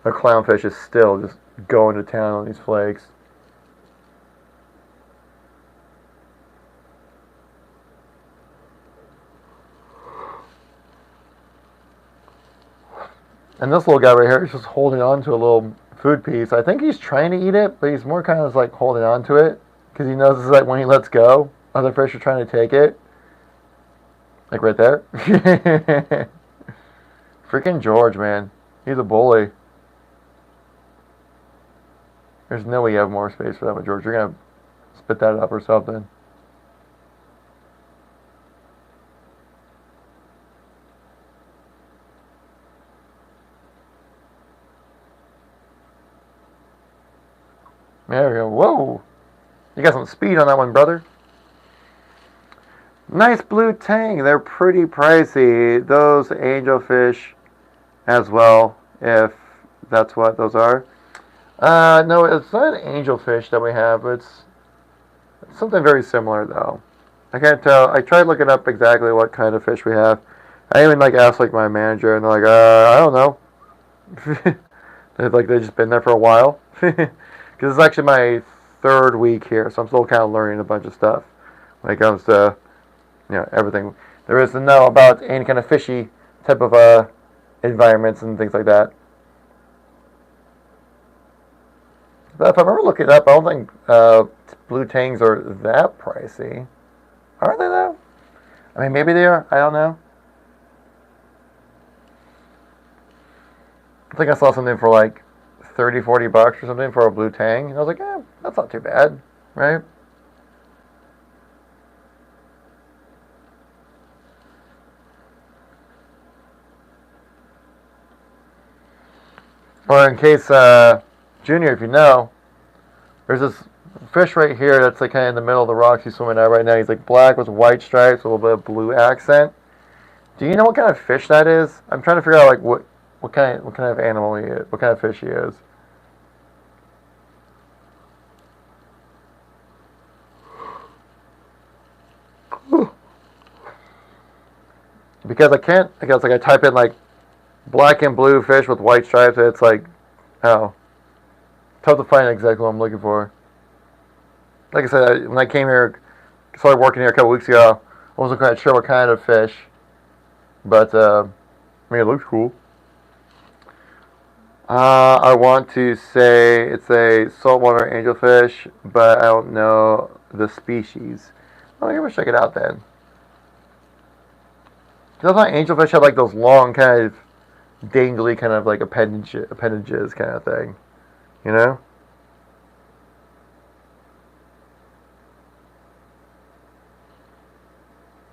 A clownfish is still just going to town on these flakes. And this little guy right here is just holding on to a little food piece. I think he's trying to eat it, but he's more kind of like holding on to it because he knows this is like when he lets go, other fish are trying to take it. Like right there. Freaking George, man. He's a bully. There's no way you have more space for that one, George. You're going to spit that up or something. There we go. Whoa. You got some speed on that one, brother. Nice blue tang. They're pretty pricey. Those angelfish as well, if that's what those are. No, it's not an angelfish that we have. It's something very similar, though. I can't tell. I tried looking up exactly what kind of fish we have. I even asked my manager, and they're like, I don't know. They've just been there for a while. Because it's actually my third week here, so I'm still kind of learning a bunch of stuff when it comes to everything there is to know about any kind of fishy type of environments and things like that. But if I remember looking it up, I don't think blue tangs are that pricey. Are they though? I mean, maybe they are. I don't know. I think I saw something for like 30, 40 bucks or something for a blue tang. And I was like, that's not too bad, right? Or in case, Junior, if you know, there's this fish right here that's kind of in the middle of the rocks he's swimming at right now. He's black with white stripes, a little bit of blue accent. Do you know what kind of fish that is? I'm trying to figure out what kind of animal he is, what kind of fish he is. Because I type in black and blue fish with white stripes, and it's tough to find exactly what I'm looking for. Like I said, when I came here, started working here a couple weeks ago, I wasn't quite sure what kind of fish, but it looks cool. I want to say it's a saltwater angelfish, but I don't know the species. I'll give it a check it out then. I thought angelfish had those long kind of dangly kind of appendages kind of thing, you know?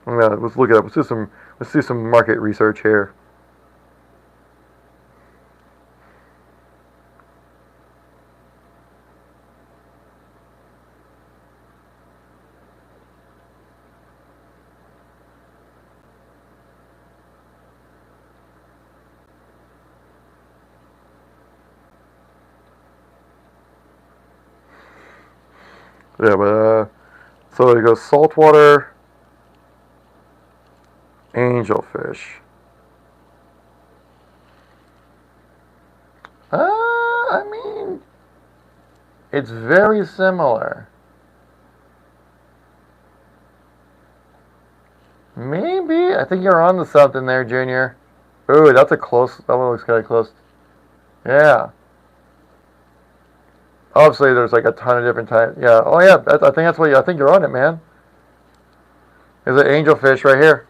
Let's look it up. Let's do some market research here. Yeah, but so it goes saltwater angelfish. I mean, it's very similar. Maybe. I think you're on to something there, Junior. Ooh, that's a close. That one looks kind of close. Yeah. Obviously, there's a ton of different types. Yeah. Oh, yeah. I think that's what I think you're on it, man. There's an angelfish right here.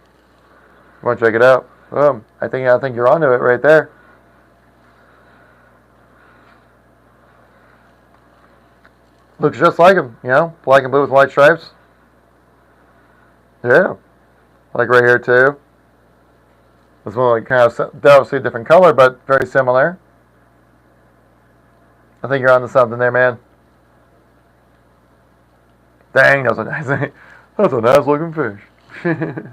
You want to check it out? Boom. I think you're onto it right there. Looks just like him, black and blue with white stripes. Yeah. Right here too. This one kind of obviously a different color, but very similar. I think you're onto something there, man. Dang, that's a nice looking fish. I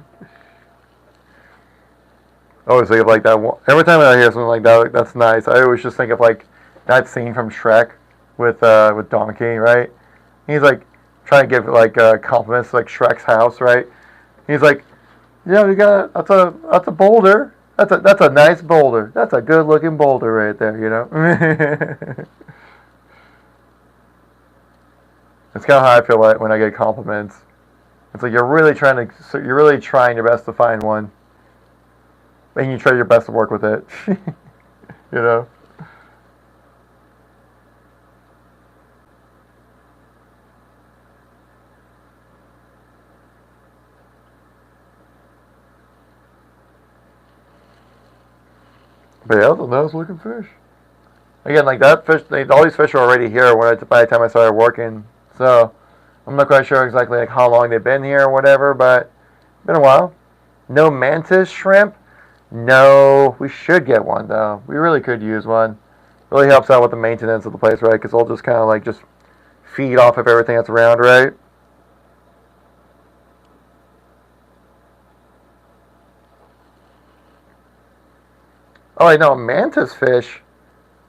always think of that. Every time I hear something like that, that's nice. I always just think of that scene from Shrek with Donkey, right? He's trying to give compliments to Shrek's house, right? He's yeah, we got that's a boulder. That's a nice boulder. That's a good looking boulder right there, It's kind of how I feel when I get compliments. It's you're really trying your best to find one, and you try your best to work with it, But yeah, that's a nice looking fish. Again, that fish, all these fish are already here by the time I started working. So I'm not quite sure exactly how long they've been here or whatever, but it's been a while. No mantis shrimp? No, we should get one though. We really could use one. Really helps out with the maintenance of the place, right? Because they'll just kind of just feed off of everything that's around, right? Oh, I know, mantis fish.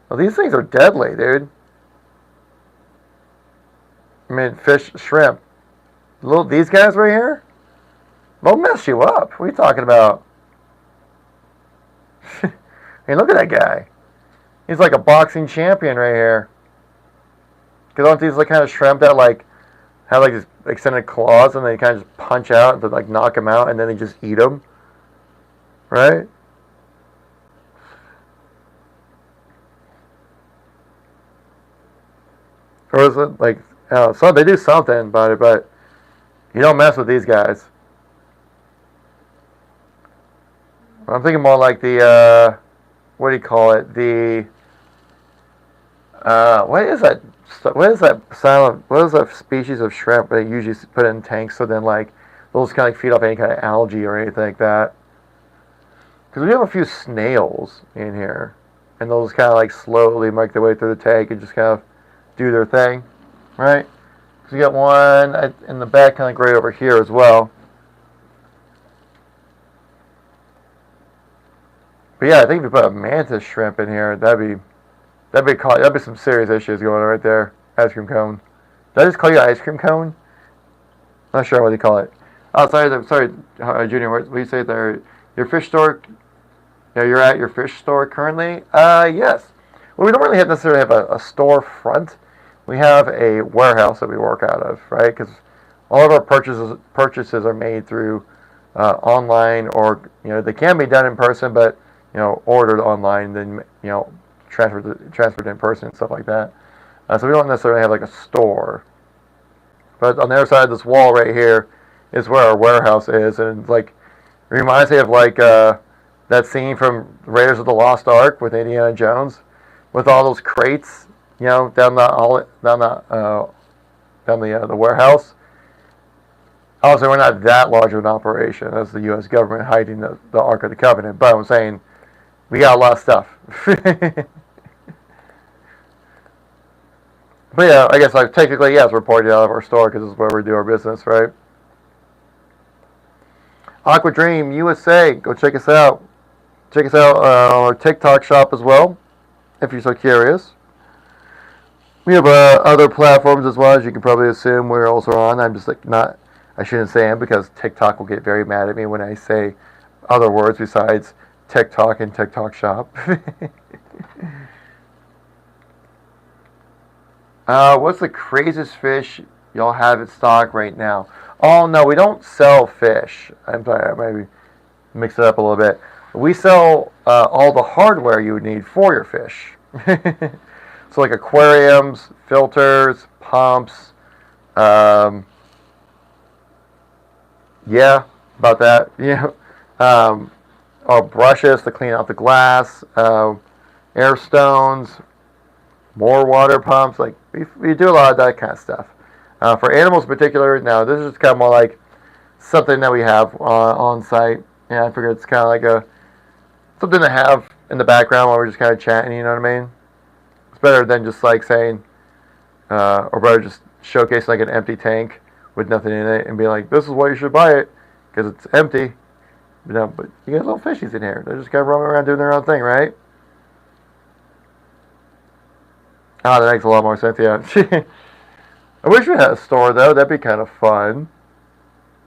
Well, these things are deadly, dude. I mean, fish, shrimp. These guys right here, they'll mess you up. What are you talking about? Hey, look at that guy. He's like a boxing champion right here. Because aren't these the kind of shrimp that like have like these extended claws and they kind of just punch out to like knock them out and then they just eat them, right? Or is it like, so they do something about it, but you don't mess with these guys. I'm thinking more like the, what do you call it? The, what is that? What is that silent? What is that species of shrimp they usually put in tanks so then like those kind of like feed off any kind of algae or anything like that? Because we have a few snails in here, and those kind of like slowly make their way through the tank and just kind of do their thing, right? So you got one in the back, kind of like right over here as well. But yeah, I think if you put a mantis shrimp in here, that'd be some serious issues going on right there. Ice cream cone. Did I just call you ice cream cone? Not sure what you call it. Oh, sorry, Junior. What do you say there? Your fish store? Yeah, you're at your fish store currently. Yes. Well, we don't really necessarily have a storefront. We have a warehouse that we work out of, right? Because all of our purchases are made through online, or they can be done in person, but ordered online, then transferred in person and stuff like that. So we don't necessarily have like a store. But on the other side of this wall right here is where our warehouse is, and like it reminds me of like that scene from Raiders of the Lost Ark with Indiana Jones, with all those crates, down the warehouse. Obviously, we're not that large of an operation as the U.S. government hiding the Ark of the Covenant, but I'm saying we got a lot of stuff. But yeah, I guess technically, yes, we're pouring it out of our store because this is where we do our business, right? Aquadream USA, go check us out. Check us out on our TikTok shop as well, if you're so curious. We have other platforms as well, as you can probably assume we're also on. I'm just like not, I shouldn't say them because TikTok will get very mad at me when I say other words besides TikTok and TikTok shop. What's the craziest fish y'all have in stock right now? Oh, no, we don't sell fish. I'm sorry, I maybe mix it up a little bit. We sell all the hardware you would need for your fish. So like aquariums, filters, pumps. Yeah, about that. Brushes to clean out the glass, air stones, more water pumps. Like we do a lot of that kind of stuff. For animals in particular, now this is kind of more like something that we have on site. Yeah, I figure it's kind of like something to have in the background while we're just kind of chatting. You know what I mean? It's better than just like saying, or better just showcasing like an empty tank with nothing in it and be like, "This is why you should buy it because it's empty." But you got little fishies in here. They're just kind of roaming around doing their own thing, right? Ah, that makes a lot more sense. Yeah. I wish we had a store though. That'd be kind of fun.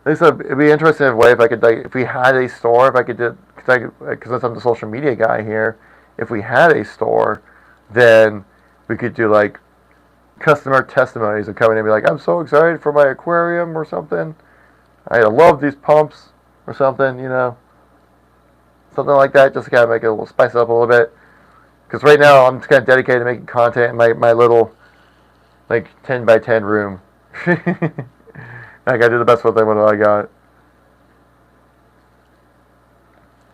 At least it'd be interesting in a way if I could, like, if we had a store, if I could do, because I'm the social media guy here. If we had a store, then we could do like customer testimonies and come in and be like, "I'm so excited for my aquarium" or something. I love these pumps or something, something like that, just to kind of make it a little spice it up a little bit. Because right now I'm just kind of dedicated to making content in my little like 10 by 10 room. I gotta do the best with what I got.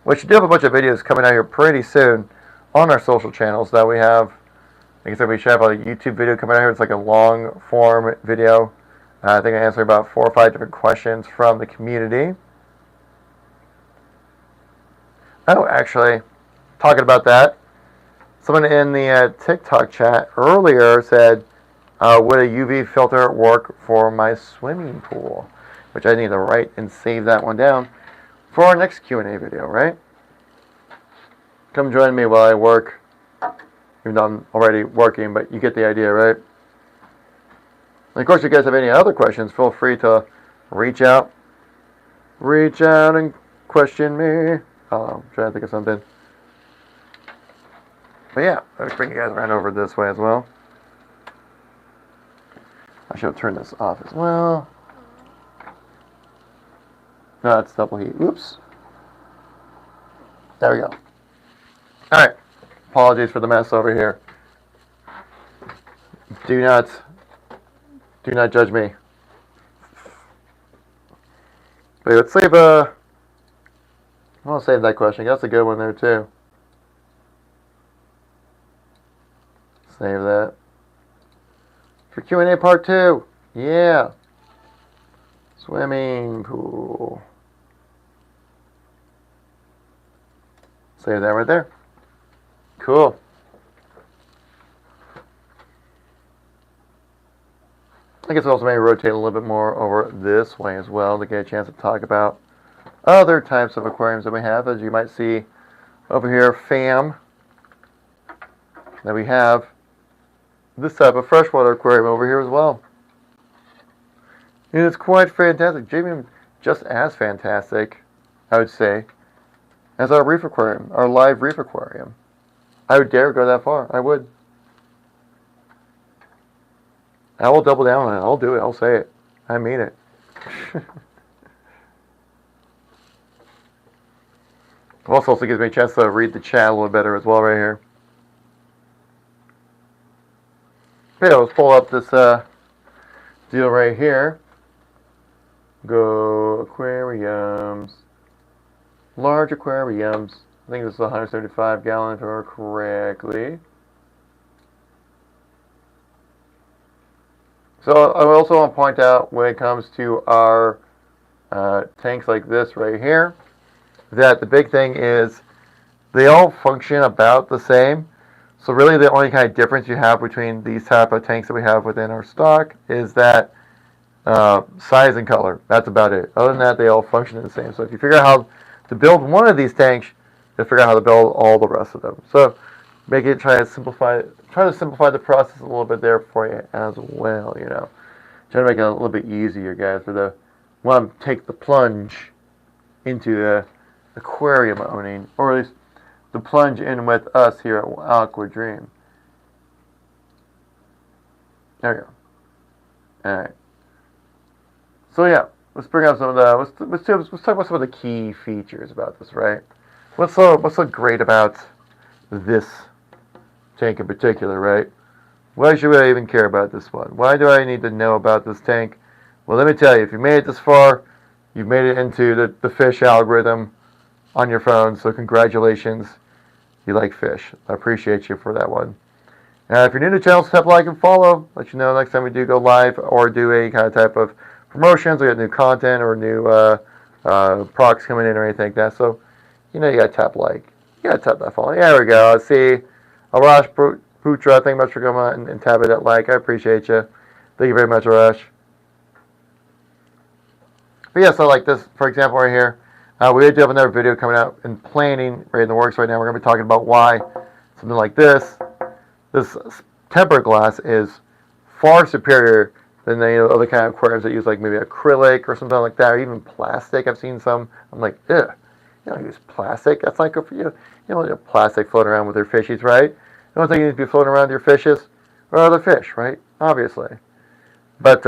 We should do have a bunch of videos coming out here pretty soon on our social channels that we have. Like I said, we should have a YouTube video coming out here. It's like a long form video. I think I answered about 4 or 5 different questions from the community. Oh, actually, talking about that, someone in the TikTok chat earlier said, would a UV filter work for my swimming pool? Which I need to write and save that one down for our next Q&A video, right? Come join me while I work. Even though I'm already working, but you get the idea, right? And of course, if you guys have any other questions, feel free to reach out. Reach out and question me. I'm trying to think of something. But yeah, let's bring you guys right over this way as well. I should turn this off as well. No, it's double heat. Oops. There we go. Alright. Apologies for the mess over here. Do not judge me. But let's save I'll save that question. That's a good one there too. Save that. For Q&A part 2. Yeah. Swimming pool. Save that right there. Cool. I guess also maybe rotate a little bit more over this way as well to get a chance to talk about other types of aquariums that we have. As you might see over here, FAM, that we have this type of freshwater aquarium over here as well. And it's quite fantastic. Maybe just as fantastic, I would say, as our reef aquarium, our live reef aquarium. I would dare go that far. I would. I will double down on it. I'll do it. I'll say it. I mean it. Also gives me a chance to read the chat a little better as well right here. Okay, let's pull up this deal right here. Go aquariums. Large aquariums. I think this is 175 gallon if I remember correctly. So I also want to point out when it comes to our tanks like this right here, that the big thing is they all function about the same. So really the only kind of difference you have between these type of tanks that we have within our stock is that size and color. That's about it. Other than that, they all function the same. So if you figure out how to build one of these tanks, you'll figure out how to build all the rest of them. So try to simplify the process a little bit there for you as well, you know. Try to make it a little bit easier, guys, for the one to take the plunge into the aquarium owning, or at least the plunge in with us here at Aquadream. There we go. All right. So yeah, let's bring up some of the let's talk about some of the key features about this, right? What's so great about this tank in particular, right? Why should I even care about this one? Why do I need to know about this tank? Well, let me tell you, if you made it this far, you've made it into the fish algorithm on your phone, so congratulations. You like fish. I appreciate you for that one. If you're new to the channel, tap like and follow. Let you know next time we do go live or do any kind of type of promotions or get new content or new products coming in or anything like that. So, you know, you gotta tap like. You gotta tap that follow. Yeah, there we go. I see Arash Putra. Thank you much for coming and tapping that like. I appreciate you. Thank you very much, Arash. But yeah, so like this, for example, right here. We do have another video coming out in planning, right in the works right now. We're going to be talking about why something like this tempered glass is far superior than the other kind of aquariums that use like maybe acrylic or something like that, or even plastic. I've seen some. I'm like, ugh, you don't use plastic. That's not good for you. You don't need plastic floating around with your fishies, right? You don't think you need to be floating around with your fishes or other fish, right? Obviously. But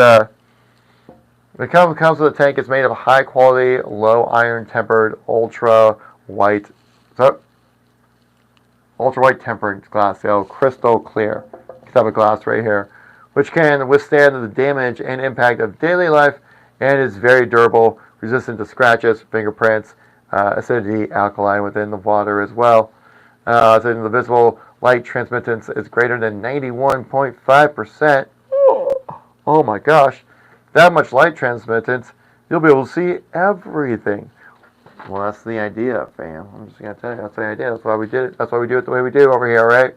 when it comes with a tank, it's made of high quality, low iron tempered, ultra white tempered glass, so crystal clear type of glass right here, which can withstand the damage and impact of daily life and is very durable, resistant to scratches, fingerprints, acidity, alkaline within the water as well. So the visible light transmittance is greater than 91.5%. Oh my gosh. That much light transmittance, you'll be able to see everything. Well, that's the idea, fam. I'm just going to tell you, that's the idea. That's why we did it. That's why we do it the way we do over here, right?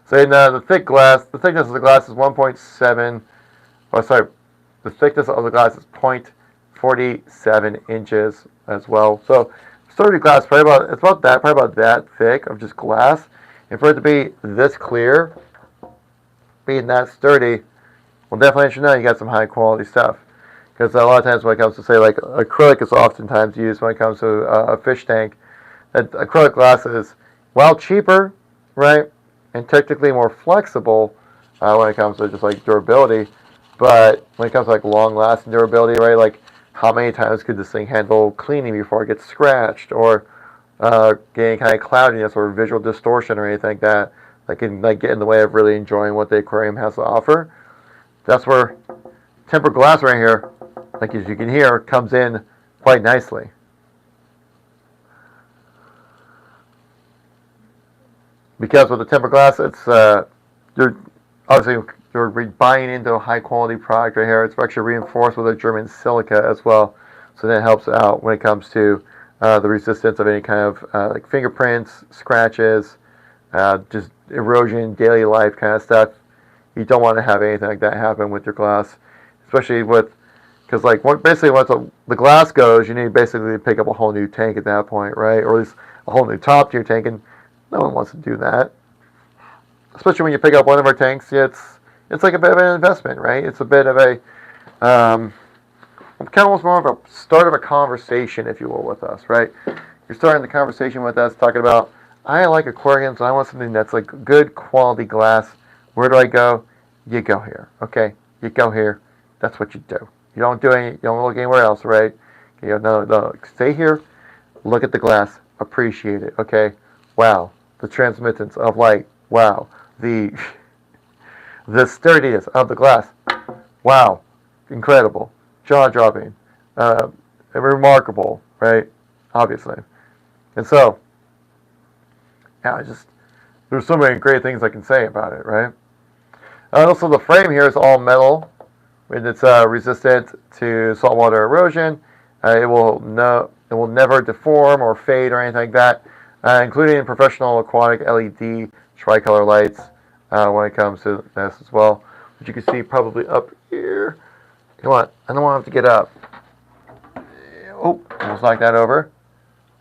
So in the thick glass, the thickness of the glass is 1.7. Oh, sorry, the thickness of the glass is 0.47 inches as well. So sturdy glass, probably about that thick of just glass. And for it to be this clear, being that sturdy, will definitely let you know you got some high quality stuff. Because a lot of times when it comes to, say, like acrylic is oftentimes used when it comes to a fish tank. That acrylic glass is, while cheaper, right, and technically more flexible when it comes to just like durability. But when it comes to like long-lasting durability, right, like how many times could this thing handle cleaning before it gets scratched, or getting kind of cloudiness or visual distortion or anything like that can like get in the way of really enjoying what the aquarium has to offer. That's where tempered glass right here, like as you can hear, comes in quite nicely. Because with the tempered glass, it's you're obviously you're buying into a high quality product right here. It's actually reinforced with a German silica as well, so that helps out when it comes to the resistance of any kind of like fingerprints, scratches, just erosion, daily life kind of stuff. You don't want to have anything like that happen with your glass, especially with, because like basically once the glass goes, you need basically to pick up a whole new tank at that point, right? Or at least a whole new top to your tank, and no one wants to do that. Especially when you pick up one of our tanks, it's like a bit of an investment, right? It's a bit of a kind of almost more of a start of a conversation, if you will, with us, right? You're starting the conversation with us, talking about, I like aquariums, and I want something that's like good quality glass. Where do I go? You go here, okay? You go here. That's what you do. You don't look anywhere else, right? No, stay here. Look at the glass. Appreciate it, okay? Wow, the transmittance of light. Wow, the sturdiness of the glass. Wow, incredible, jaw-dropping, remarkable, right? Obviously, and so, yeah, there's so many great things I can say about it, right? Also, the frame here is all metal, and it's resistant to saltwater erosion. It will never deform or fade or anything like that, including professional aquatic LED tricolor lights when it comes to this as well, which you can see probably up here. Come on, I don't want to have to get up. Oh, almost knocked that over.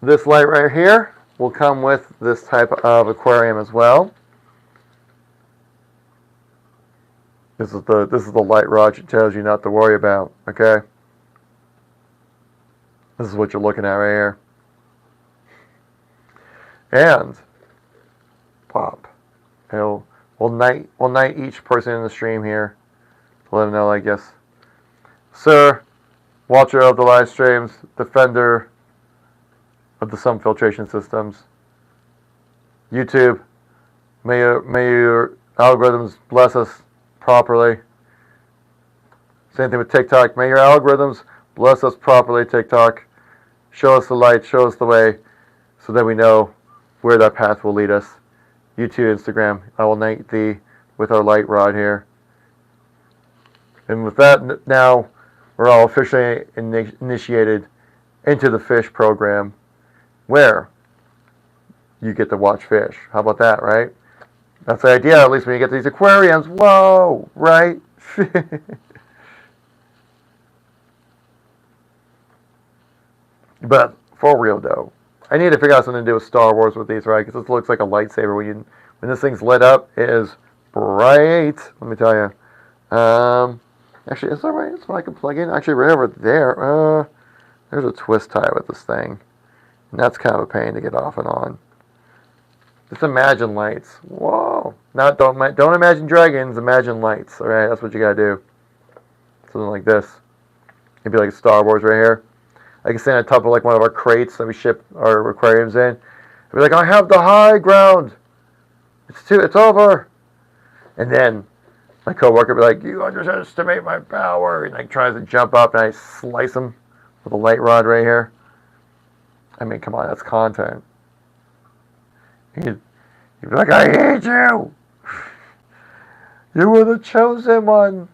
This light right here will come with this type of aquarium as well. This is the light rod it tells you not to worry about, okay? This is what you're looking at right here. And pop. We'll knight each person in the stream here to let them know, I guess. Sir, watcher of the live streams, defender of the some filtration systems. YouTube, may your algorithms bless us properly. Same thing with TikTok. May your algorithms bless us properly, TikTok. Show us the light, show us the way, so that we know where that path will lead us. YouTube, Instagram, I will knight thee with our light rod here. And with that, now we're all officially initiated into the fish program, where you get to watch fish. How about that, right? That's the idea, at least when you get to these aquariums. Whoa, right? But for real though, I need to figure out something to do with Star Wars with these, right? Because this looks like a lightsaber when this thing's lit up. It is bright. Let me tell you. Actually, is that right? That's what I can plug in. Actually, right over there. There's a twist tie with this thing, and that's kind of a pain to get off and on. Just imagine lights. Whoa! Now don't imagine dragons. Imagine lights. All right, that's what you gotta do. Something like this. It'd be like Star Wars right here. I can stand on top of like one of our crates that we ship our aquariums in. I'd be like, I have the high ground. It's over. And then my coworker would be like, you underestimate my power, and like tries to jump up, and I slice him with a light rod right here. I mean, come on, that's content. He'd be like, I hate you. You were the chosen one.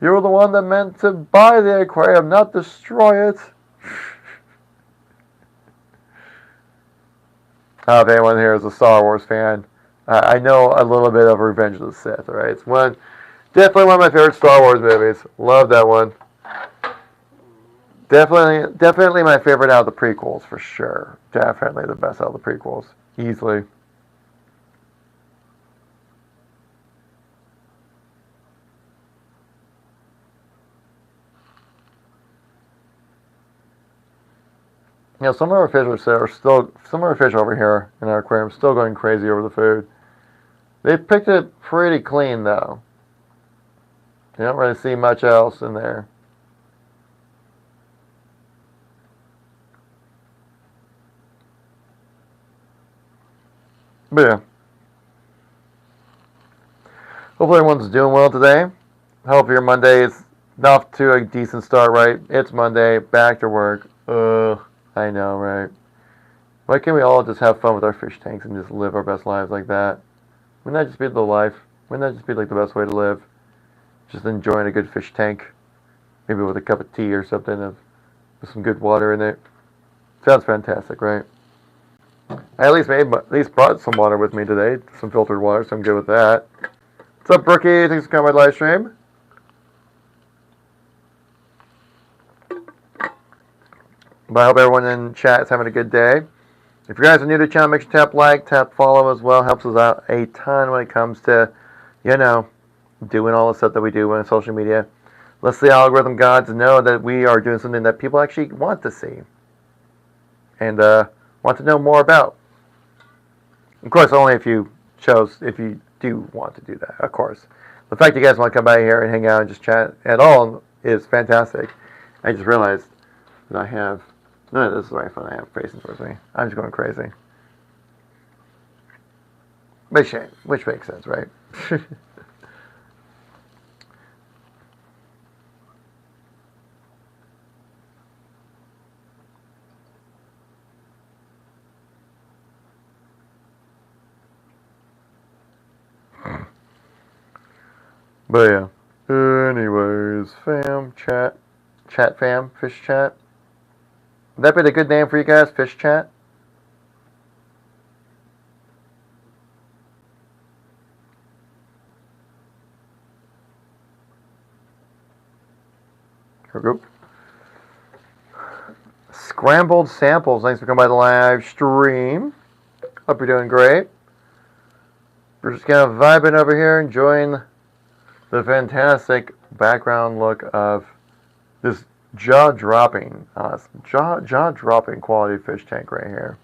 You were the one that meant to buy the aquarium, not destroy it. If anyone here is a Star Wars fan, I know a little bit of Revenge of the Sith, right? It's definitely one of my favorite Star Wars movies. Love that one. Definitely my favorite out of the prequels, for sure. Definitely the best out of the prequels. Easily. Some of our fish some of our fish over here in our aquarium are still going crazy over the food. They've picked it pretty clean, though. You don't really see much else in there. But yeah. Hopefully everyone's doing well today. Hope your Monday is off to a decent start, right? It's Monday, back to work. I know, right? Why can't we all just have fun with our fish tanks and just live our best lives like that? Wouldn't that just be the life? Wouldn't that just be like the best way to live? Just enjoying a good fish tank. Maybe with a cup of tea or something with some good water in it. Sounds fantastic, right? I at least brought some water with me today. Some filtered water, so I'm good with that. What's up, Brookie? Thanks for coming to my live stream. But I hope everyone in chat is having a good day. If you guys are new to the channel, make sure to tap like, tap follow as well. Helps us out a ton when it comes to, doing all the stuff that we do on social media. Lets the algorithm gods know that we are doing something that people actually want to see and want to know more about. Of course, only if you do want to do that, of course. The fact you guys want to come by here and hang out and just chat at all is fantastic. I just realized that I have none of this is the right phone I have facing towards me. I'm just going crazy. Which makes sense, right? But yeah. Anyways, chat fam, fish chat. Would that be a good name for you guys, fish chat? Here we go. Scrambled samples. Thanks for coming by the live stream. Hope you're doing great. We're just kind of vibing over here, enjoying the fantastic background look of this jaw-dropping quality fish tank right here.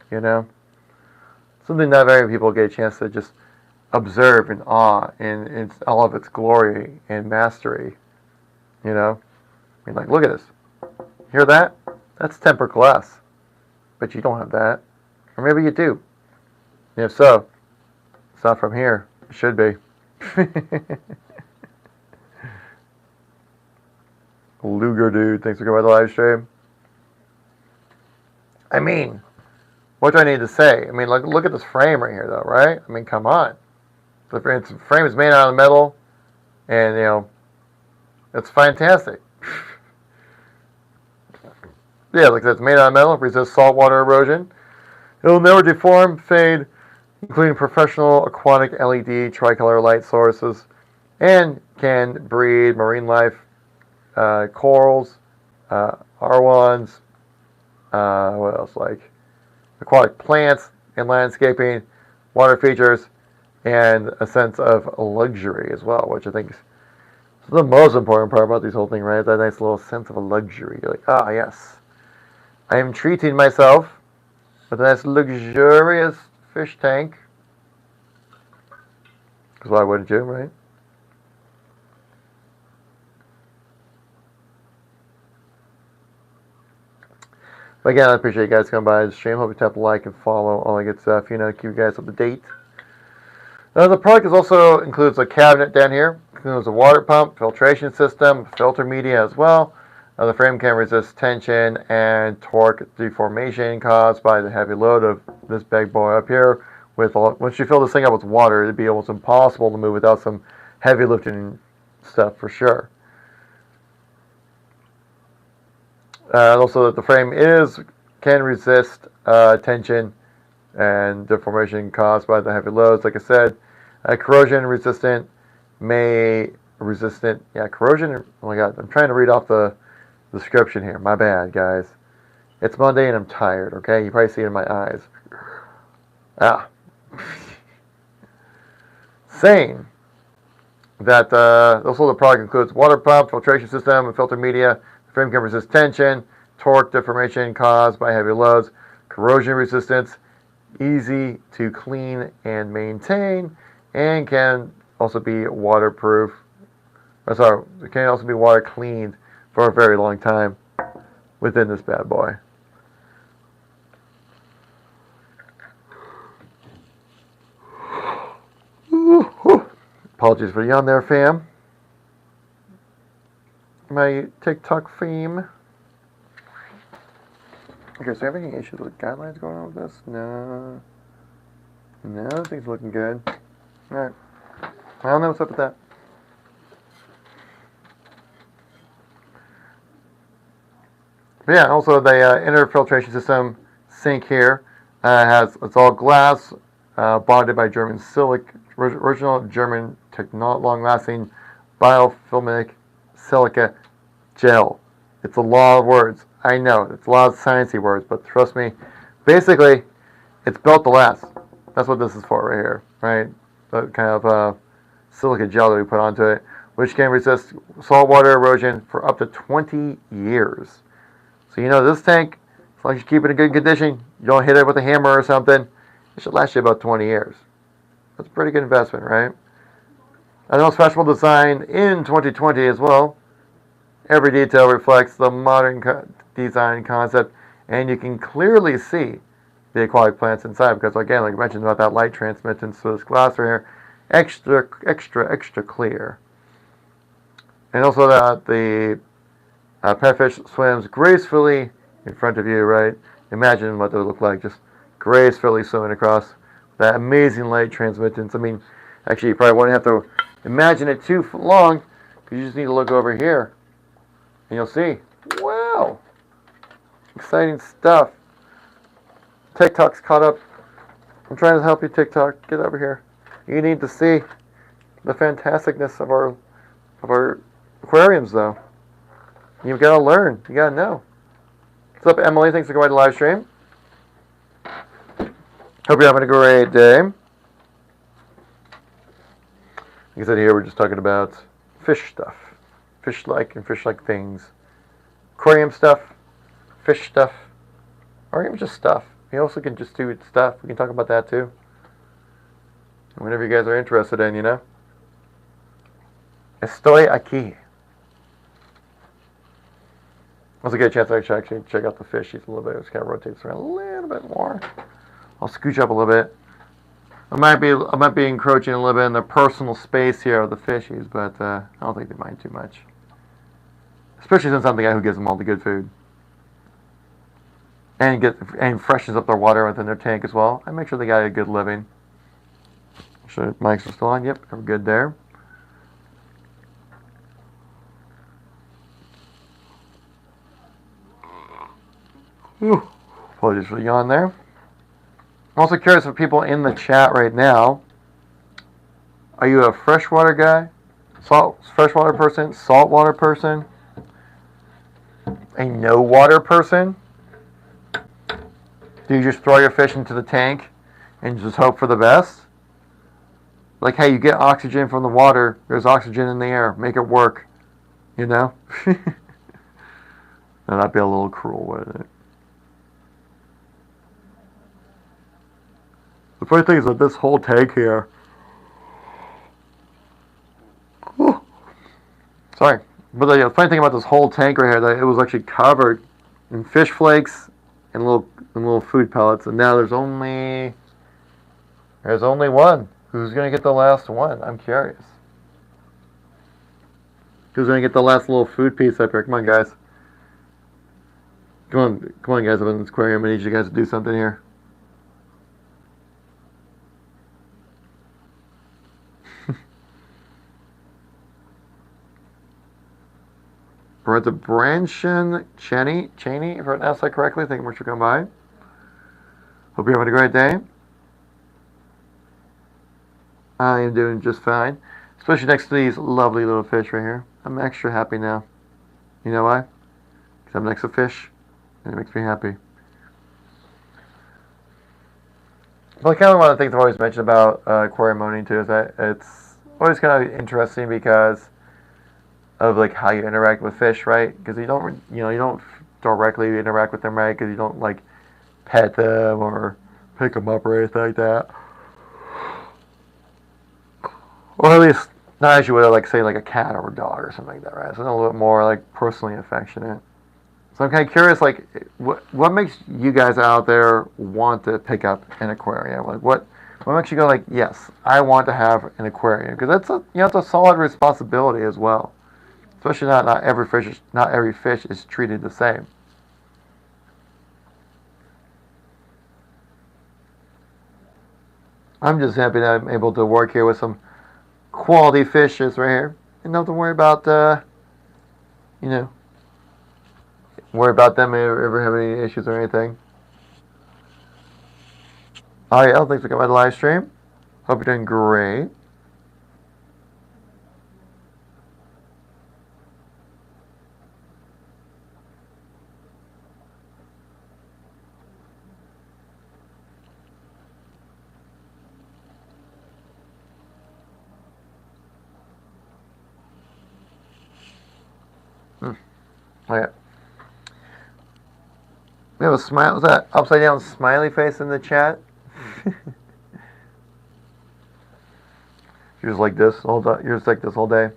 Something not very many people get a chance to just observe in awe in all of its glory and mastery. Look at this. Hear that? That's tempered glass. But you don't have that. Or maybe you do. And if so, it's not from here. It should be. Luger dude, thanks for coming by the live stream. I mean, what do I need to say? I mean, look at this frame right here, though, right? I mean, come on. The frame is made out of metal, and, it's fantastic. Yeah, like that's made out of metal, it resists saltwater erosion. It'll never deform, fade, including professional aquatic LED tricolor light sources, and can breed marine life, corals, arwans, what else, like aquatic plants and landscaping, water features, and a sense of luxury as well, which I think is the most important part about this whole thing, right? That nice little sense of a luxury. You're like, yes, I am treating myself with a nice luxurious fish tank. Because why wouldn't you, right? But again, I appreciate you guys coming by the stream. Hope you tap like and follow, all that good stuff. Keep you guys up to date. The product also includes a cabinet down here. It includes a water pump, filtration system, filter media as well. The frame can resist tension and torque deformation caused by the heavy load of this big boy up here. Once you fill this thing up with water, it'd be almost impossible to move without some heavy lifting stuff for sure. Also, that the frame can resist tension and deformation caused by the heavy loads. Like I said, corrosion resistant, corrosion. Oh my God, I'm trying to read off the description here. My bad, guys. It's Monday and I'm tired, okay? You probably see it in my eyes. Ah. Saying that also the product includes water pump, filtration system, and filter media. The frame can resist tension, torque deformation caused by heavy loads, corrosion resistance, easy to clean and maintain, and can also be waterproof. It can also be water cleaned for a very long time within this bad boy. Apologies for the yawn there, fam. My TikTok fame. Okay, so you have any issues with guidelines going on with this? No. No, things looking good. Alright. I don't know what's up with that. But yeah, also the inner filtration system sink here it's all glass, bonded by German original German long-lasting biofilmic silica gel. It's a lot of words. I know it's a lot of sciencey words, but trust me. Basically, it's built to last. That's what this is for right here, right? The kind of silica gel that we put onto it, which can resist saltwater erosion for up to 20 years. So you know this tank, as long as you keep it in good condition, you don't hit it with a hammer or something, it should last you about 20 years. That's a pretty good investment, right? And the most fashionable design in 2020 as well. Every detail reflects the modern design concept, and you can clearly see the aquatic plants inside because, again, like I mentioned about that light transmittance, so this glass right here, extra clear. And also that the petfish swims gracefully in front of you, right? Imagine what they would look like, just gracefully swimming across that amazing light transmittance. I mean, actually, you probably wouldn't have to imagine it too long, because you just need to look over here, and you'll see, wow, exciting stuff. TikTok's caught up. I'm trying to help you, TikTok. Get over here. You need to see the fantasticness of our aquariums, though. You've got to learn. You got to know. What's up, Emily? Thanks for going to live stream. Hope you're having a great day. Like I said, here we're just talking about fish stuff. Fish-like and fish-like things. Aquarium stuff. Fish stuff. Or even just stuff. You also can just do stuff. We can talk about that too. Whatever you guys are interested in, you know. Estoy aquí. Once I get a chance, I actually check out the fishies a little bit. Just kind of rotates around a little bit more. I'll scooch up a little bit. I might be encroaching a little bit in the personal space here of the fishies, but I don't think they mind too much. Especially since I'm the guy who gives them all the good food. And freshens up their water within their tank as well. I make sure they got a good living. Sure, mics are still on. Yep, we're good there. Whew. Apologies for the yawn there. I'm also curious for people in the chat right now. Are you a freshwater guy? Freshwater person? Saltwater person? A no water person? Do you just throw your fish into the tank and just hope for the best? Like, hey, you get oxygen from the water. There's oxygen in the air. Make it work. You know? That'd be a little cruel, wouldn't it? The funny thing is that this whole tank here... Whew, sorry. But the funny thing about this whole tank right here, that it was actually covered in fish flakes and little food pellets. And now there's only one. Who's going to get the last one? I'm curious. Who's going to get the last little food piece up here? Come on, guys. Come on, guys. I'm in this aquarium. I need you guys to do something here. Branshan Cheney, if I pronounced that correctly. Thank you much for coming by. Hope you're having a great day. I am doing just fine, especially next to these lovely little fish right here. I'm extra happy now. You know why? Because I'm next to fish, and it makes me happy. Well, kind of one of the things I've always mentioned about aquarium owning too is that it's always kind of interesting because of like how you interact with fish, right? Because you don't directly interact with them, right? Because you don't like pet them or pick them up or anything like that, or at least not as you would like say like a cat or a dog or something like that, right? So it's a little bit more like personally affectionate. So I'm kind of curious, like, what makes you guys out there want to pick up an aquarium? Like, what makes you go like, yes, I want to have an aquarium? Because that's it's a solid responsibility as well. Especially not every fish is treated the same. I'm just happy that I'm able to work here with some quality fishes right here, and not to worry about you know worry about them ever having any issues or anything. Oh yeah, thanks for coming by the live stream. Hope you're doing great. Oh yeah. We have a smile. Was that upside down smiley face in the chat? You're just like this all day. You're just like this all day.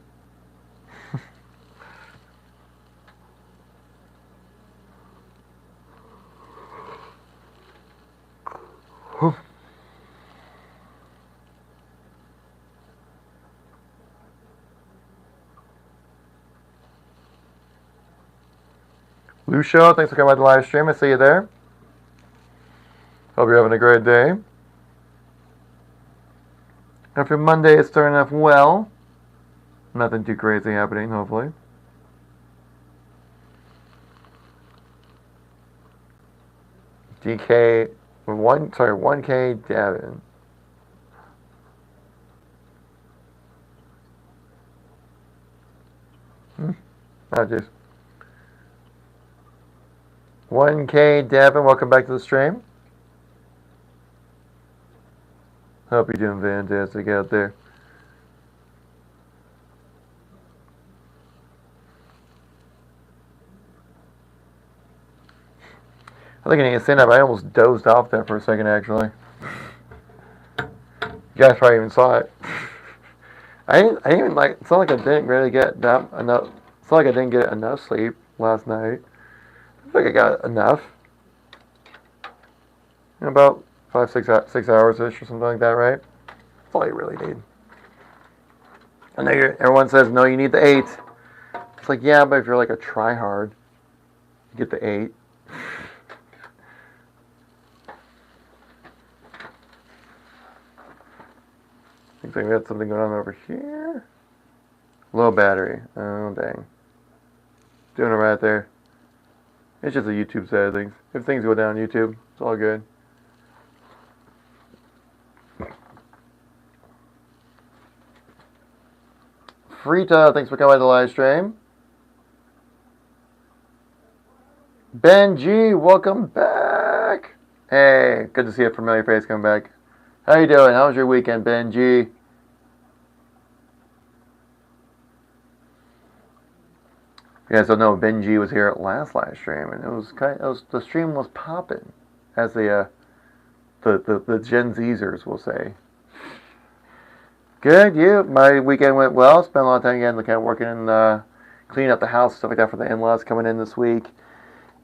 Lucio, thanks for coming by the live stream. I see you there. Hope you're having a great day. After Monday is starting off well. Nothing too crazy happening, hopefully. DK, 1K Davin. Oh, jeez. 1K Davin, welcome back to the stream. Hope you're doing fantastic out there. I think I need to stand up. I almost dozed off there for a second, actually. You guys probably even saw it. I didn't even like. It's not like I didn't really get that enough. It's not like I didn't get enough sleep last night. I think I got enough. About 6 hours ish or something like that, right? That's all you really need. I know everyone says no, you need the 8. It's like, yeah, but if you're like a tryhard, you get the 8. Looks like we got something going on over here. Low battery. Oh, dang. Doing it right there. It's just a YouTube side of things. If things go down YouTube, it's all good. Frita, thanks for coming by the live stream. Ben G, welcome back. Hey, good to see a familiar face come back. How you doing? How was your weekend, Ben G? You guys don't know, Ben G was here at last live stream, and the stream was popping, as the Gen Zers will say. Good, you? My weekend went well. Spent a lot of time again, kind of working and cleaning up the house, stuff like that for the in-laws coming in this week,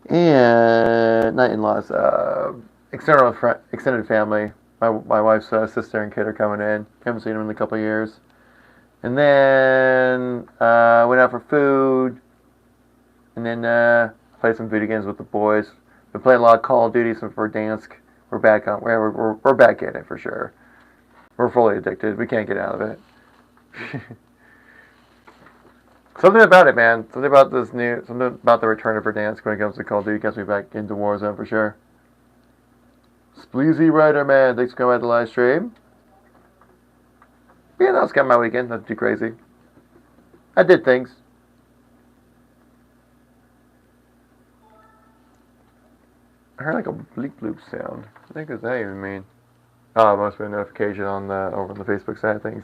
and not in-laws, extended family. My wife's sister and kid are coming in. Haven't seen them in a couple of years. And then went out for food. And then played some video games with the boys. Been playing a lot of Call of Duty for Verdansk. We're back on. We're back in it for sure. We're fully addicted. We can't get out of it. Something about it, man. Something about the return of Verdansk when it comes to Call of Duty gets me back into Warzone for sure. Spleezy Rider Man, thanks for coming by the live stream. Yeah, that was kind of my weekend. Nothing too crazy. I did things. I heard like a bleep bloop sound. I think what does that even mean? Oh, it must be a notification on the over on the Facebook side of things.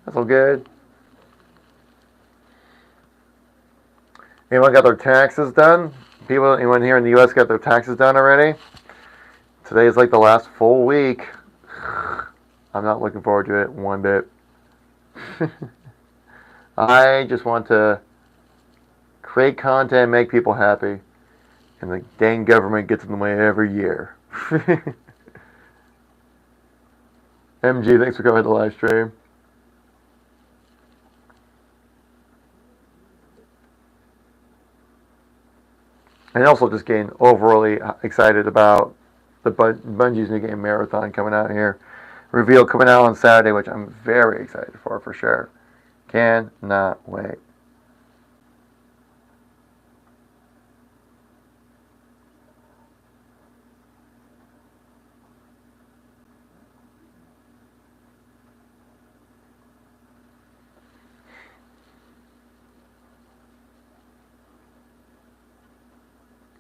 That's all good. Anyone got their taxes done? Anyone here in the U.S. got their taxes done already? Today is like the last full week. I'm not looking forward to it one bit. I just want to create content, make people happy, and the dang government gets in the way every year. MG, thanks for coming to the live stream. And also just getting overly excited about the Bungie's new game Marathon coming out here. Reveal coming out on Saturday, which I'm very excited for sure. Cannot wait.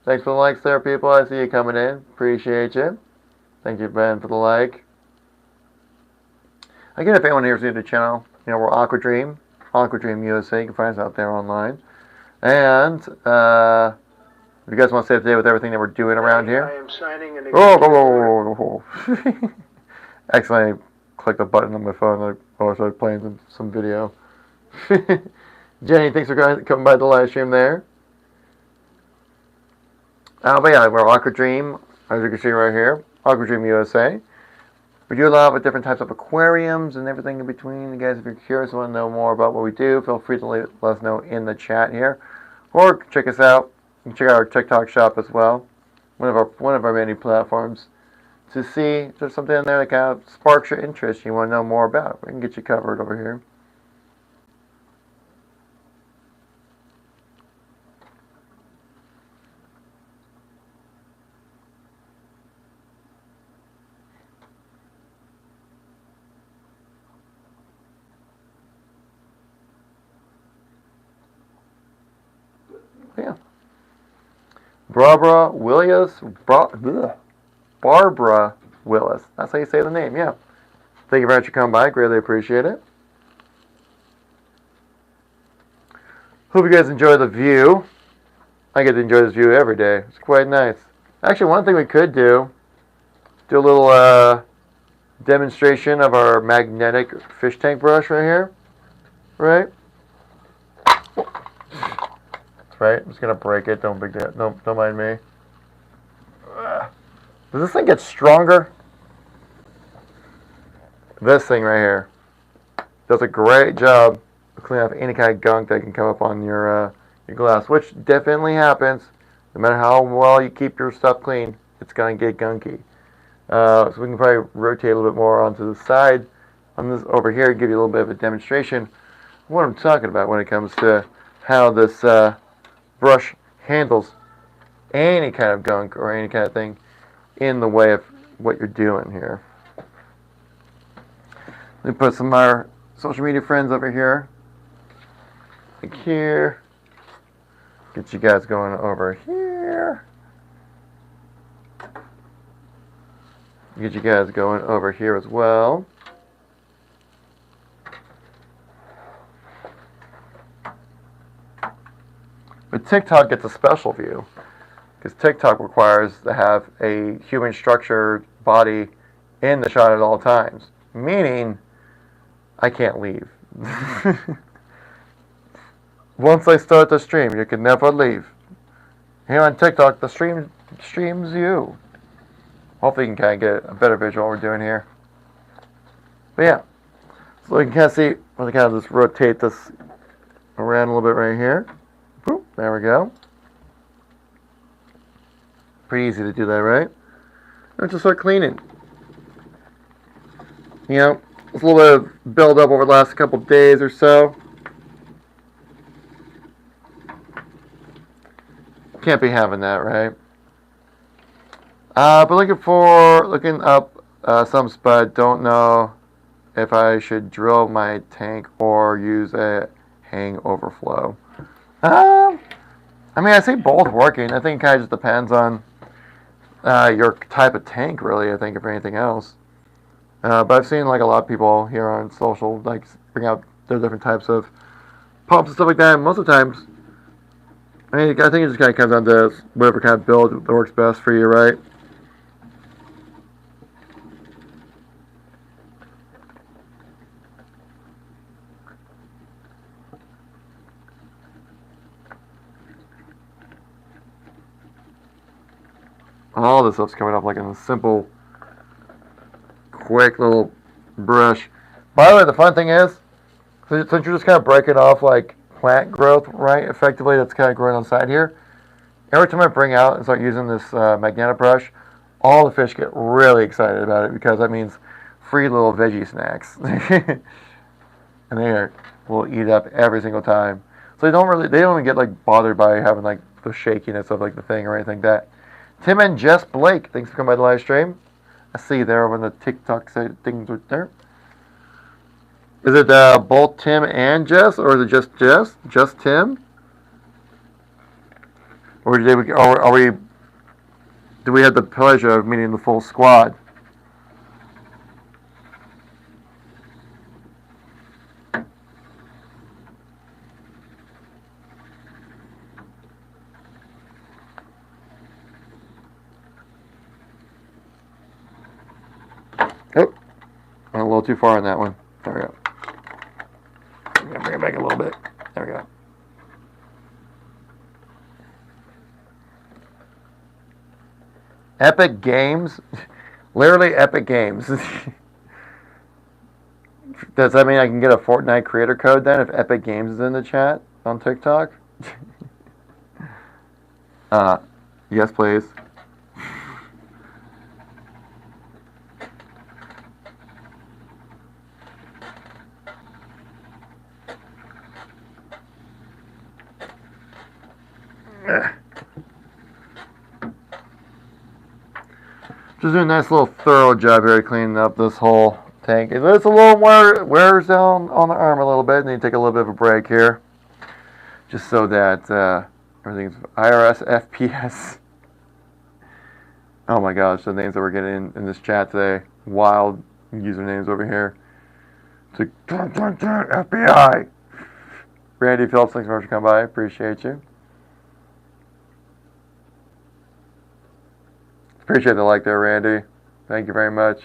Thanks for the likes there, people. I see you coming in. Appreciate you. Thank you, Ben, for the like. Again, if anyone here is new to the channel, we're Aquadream, Aquadream USA. You can find us out there online. And if you guys want to stay up to date with everything that we're doing around here. I am signing an executive Accidentally clicked the button on my phone. I started playing some video. Jenny, thanks for coming by the live stream there. But yeah, we're Aquadream, as you can see right here, Aquadream USA. We do a lot of different types of aquariums and everything in between. You guys, if you're curious and want to know more about what we do, feel free to let us know in the chat here, or check us out. You can check out our TikTok shop as well, one of our many platforms, to see if there's something in there that kind of sparks your interest. You want to know more about. We can get you covered over here. Yeah. Barbara Willis. Barbara Willis. That's how you say the name, yeah. Thank you very much for coming by. Greatly appreciate it. Hope you guys enjoy the view. I get to enjoy this view every day. It's quite nice. Actually, one thing we could do a little demonstration of our magnetic fish tank brush right here. Right? Right? I'm just gonna break it. Don't mind me. Does this thing get stronger? This thing right here does a great job of cleaning up any kind of gunk that can come up on your glass, which definitely happens. No matter how well you keep your stuff clean, it's gonna get gunky. So we can probably rotate a little bit more onto the side on this over here, give you a little bit of a demonstration of what I'm talking about when it comes to how this brush handles any kind of gunk or any kind of thing in the way of what you're doing here. Let me put some of our social media friends over here. Like here. Get you guys going over here. Get you guys going over here as well. But TikTok gets a special view because TikTok requires to have a human structured body in the shot at all times, meaning I can't leave. Once I start the stream, you can never leave. Here on TikTok, the stream streams you. Hopefully you can kind of get a better visual of what we're doing here. But yeah, so you can kind of see, I'm going to kind of just rotate this around a little bit right here. Boop, there we go. Pretty easy to do that, right? Let's just start cleaning. You know, there's a little bit of build up over the last couple of days or so. Can't be having that, right? But looking up some spud. Don't know if I should drill my tank or use a hang overflow. I mean, I see both working. I think it kind of just depends on your type of tank, really. I think, if anything else. But I've seen like a lot of people here on social like bring out their different types of pumps and stuff like that. And most of the times, I mean, I think it just kind of comes down to whatever kind of build that works best for you, right? All this stuff's coming up like in a simple, quick little brush. By the way, the fun thing is, since you're just kind of breaking off like plant growth, right? Effectively, that's kind of growing on the side here. Every time I bring out and start using this magnetic brush, all the fish get really excited about it because that means free little veggie snacks, and will eat up every single time. So they don't even get like bothered by having like the shakiness of like the thing or anything like that. Tim and Jess Blake, thanks for coming by the live stream. I see you there on the TikTok side things right there. Is it both Tim and Jess, or is it just Jess? Just Tim? Or do we have the pleasure of meeting the full squad? Oh, went a little too far on that one. There we go. I'm gonna bring it back a little bit. There we go. Epic Games? Literally Epic Games. Does that mean I can get a Fortnite creator code then if Epic Games is in the chat on TikTok? Yes, please. Just doing a nice little thorough job here cleaning up this whole tank. It's a little wears down on the arm a little bit, and then you take a little bit of a break here, just so that everything's IRS FPS. Oh my gosh, the names that we're getting in this chat today, wild usernames over here. It's like FBI. Randy Phillips, thanks so much for coming by. Appreciate you. Appreciate the like there, Randy. Thank you very much.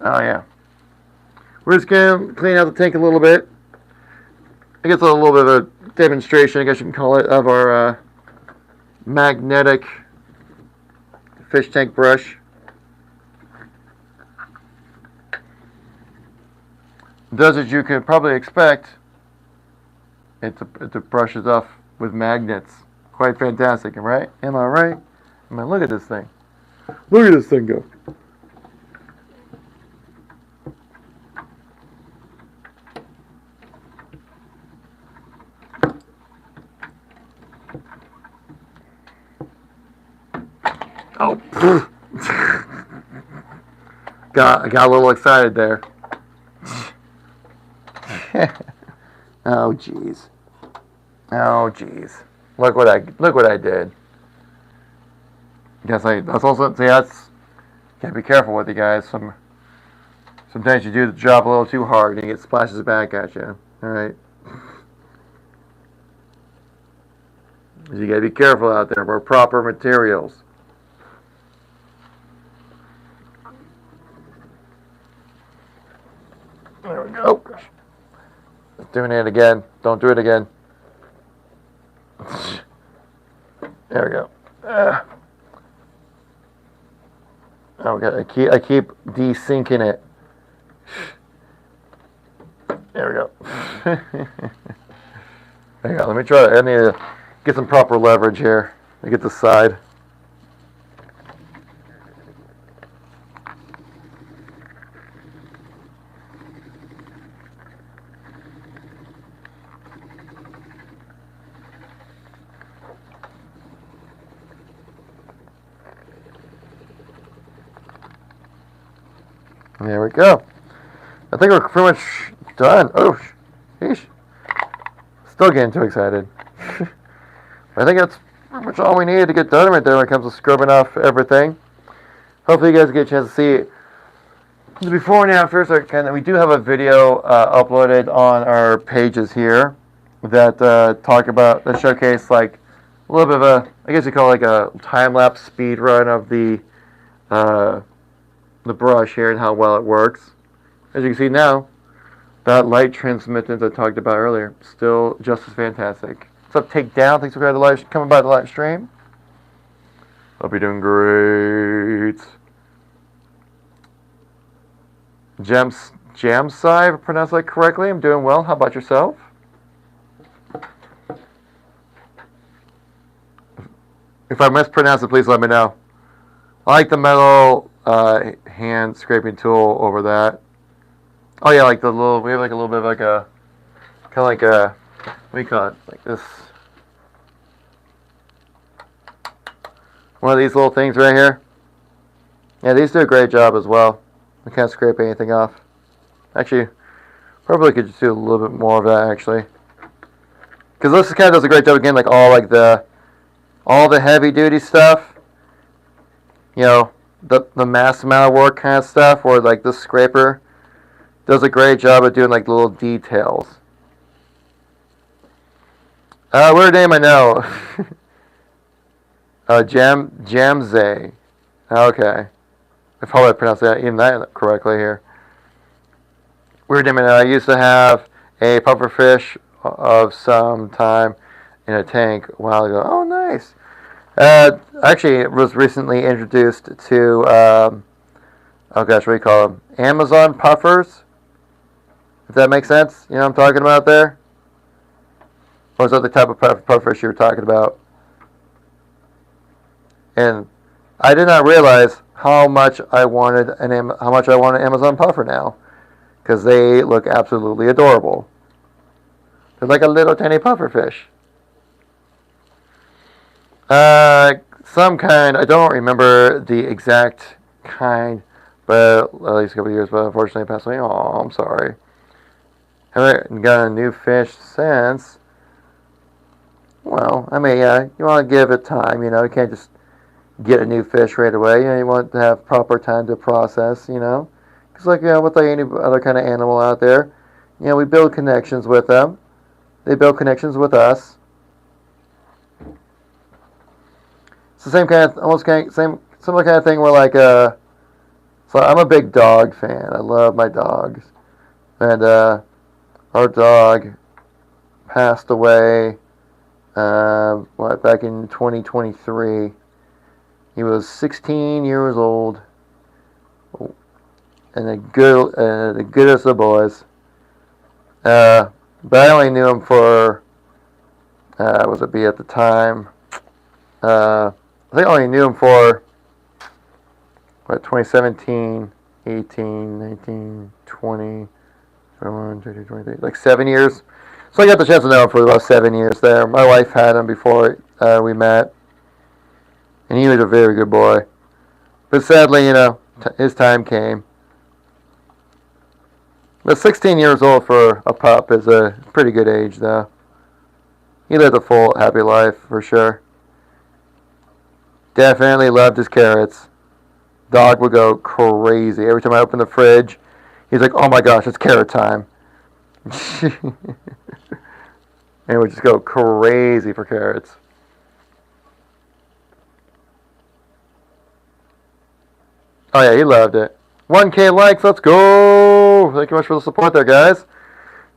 Oh, yeah. We're just going to clean out the tank a little bit. I guess a little bit of a demonstration, I guess you can call it, of our magnetic fish tank brush. It does, as you can probably expect, it brushes off with magnets. Quite fantastic, right? Am I right? I mean, look at this thing. Look at this thing go. Oh, I got a little excited there. Oh, jeez. Oh, jeez. Look what I did. That's also gotta be careful with you guys. Sometimes you do the job a little too hard and it splashes back at you. All right. You gotta be careful out there. Wear proper materials. There we go. Doing it again. Don't do it again. There we go. Okay, I keep desyncing it. There we go. There you go. Let me try. I need to get some proper leverage here. Let me get the side. There we go. I think we're pretty much done. Oh, sheesh. Still getting too excited. I think that's pretty much all we needed to get done right there when it comes to scrubbing off everything. Hopefully you guys get a chance to see the before and after. So we do have a video uploaded on our pages here that that showcase like a little bit of a, I guess you call it like a time-lapse speed run of the brush here and how well it works. As you can see now, that light transmittance I talked about earlier, still just as fantastic. What's up, Takedown? Thanks for coming by the live stream. Hope you're doing great. Jamsai, if I pronounced that correctly. I'm doing well. How about yourself? If I mispronounce it, please let me know. I like the metal hand scraping tool over that. Oh yeah, like we have like a little bit of like a, kind of like a, what do you call it? Like this. One of these little things right here. Yeah, these do a great job as well. We can't scrape anything off. Actually, probably could just do a little bit more of that actually. Because this kind of does a great job again, like all the heavy duty stuff. You know, the mass amount of work kind of stuff, where like this scraper does a great job of doing like little details. Weird name, I know. Jamze. Okay. I probably pronounced that correctly here. Weird name, I know. I used to have a pufferfish of some time in a tank a while ago. Oh, nice. Actually, it was recently introduced to, oh gosh, what do you call them? Amazon puffers? If that makes sense? You know what I'm talking about there? Or is that the type of pufferfish you were talking about? And I did not realize how much I wanted an Amazon puffer now, because they look absolutely adorable. They're like a little tiny pufferfish. Some kind, I don't remember the exact kind, but at least a couple of years, but unfortunately passed away. Oh, I'm sorry. Haven't got a new fish since. Well, I mean, you want to give it time, you know. You can't just get a new fish right away. You know, you want to have proper time to process, you know. Because like, with any other kind of animal out there, you know, we build connections with them. They build connections with us. It's the same kind of, similar kind of thing where like, so I'm a big dog fan. I love my dogs. And, our dog passed away, back in 2023. He was 16 years old, and the goodest of boys. But I only knew him for, was it be at the time? I think I only knew him for, 2017, 18, 19, 20, 21, 22, 23, like 7 years. So I got the chance to know him for about 7 years there. My wife had him before we met, and he was a very good boy. But sadly, you know, his time came. But 16 years old for a pup is a pretty good age, though. He lived a full, happy life, for sure. Definitely loved his carrots. Dog would go crazy. Every time I opened the fridge, he's like, oh my gosh, it's carrot time. And he would just go crazy for carrots. Oh yeah, he loved it. 1K likes, let's go! Thank you much for the support there, guys.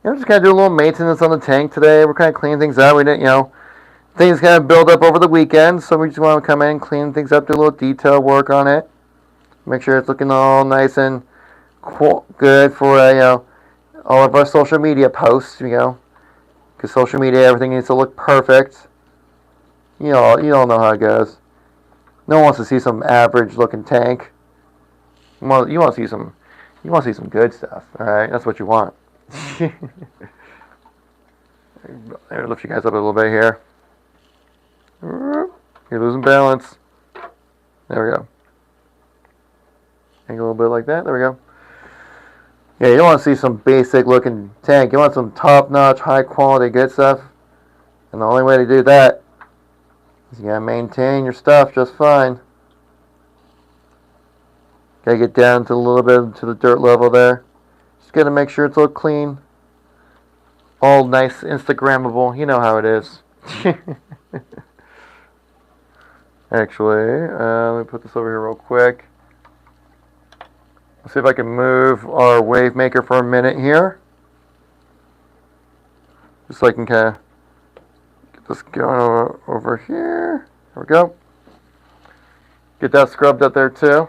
I'm just kind of doing a little maintenance on the tank today. We're kind of cleaning things out. We didn't, things kind of build up over the weekend, so we just want to come in and clean things up, do a little detail work on it. Make sure it's looking all nice and good for, all of our social media posts, because social media, everything needs to look perfect. You all know how it goes. No one wants to see some average looking tank. You want to see some good stuff. All right, that's what you want. Let me lift you guys up a little bit here. You're losing balance. There we go. Angle a little bit like that. There we go. Yeah, you don't want to see some basic looking tank. You want some top notch, high quality, good stuff. And the only way to do that is you gotta maintain your stuff just fine. Gotta get down to a little bit to the dirt level there. Just gotta make sure it's all clean. All nice, Instagrammable. You know how it is. Actually, let me put this over here real quick. Let's see if I can move our wave maker for a minute here. Just so I can kind of get this going over here. There we go. Get that scrubbed up there too.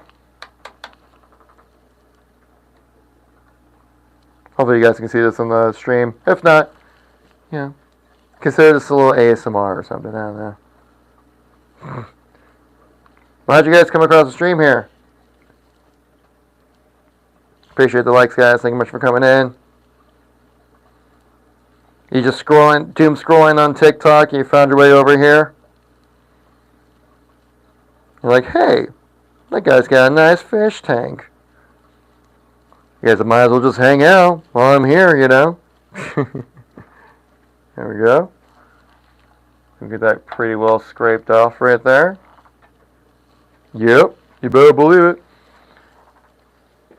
Hopefully you guys can see this on the stream. If not, you know, consider this a little ASMR or something. I don't know. Well, how'd you guys come across the stream here? Appreciate the likes, guys. Thank you much for coming in. You just doom scrolling on TikTok, and you found your way over here. You're like, hey, that guy's got a nice fish tank. You guys might as well just hang out while I'm here, you know. There we go. We'll get that pretty well scraped off right there. Yep, you better believe it.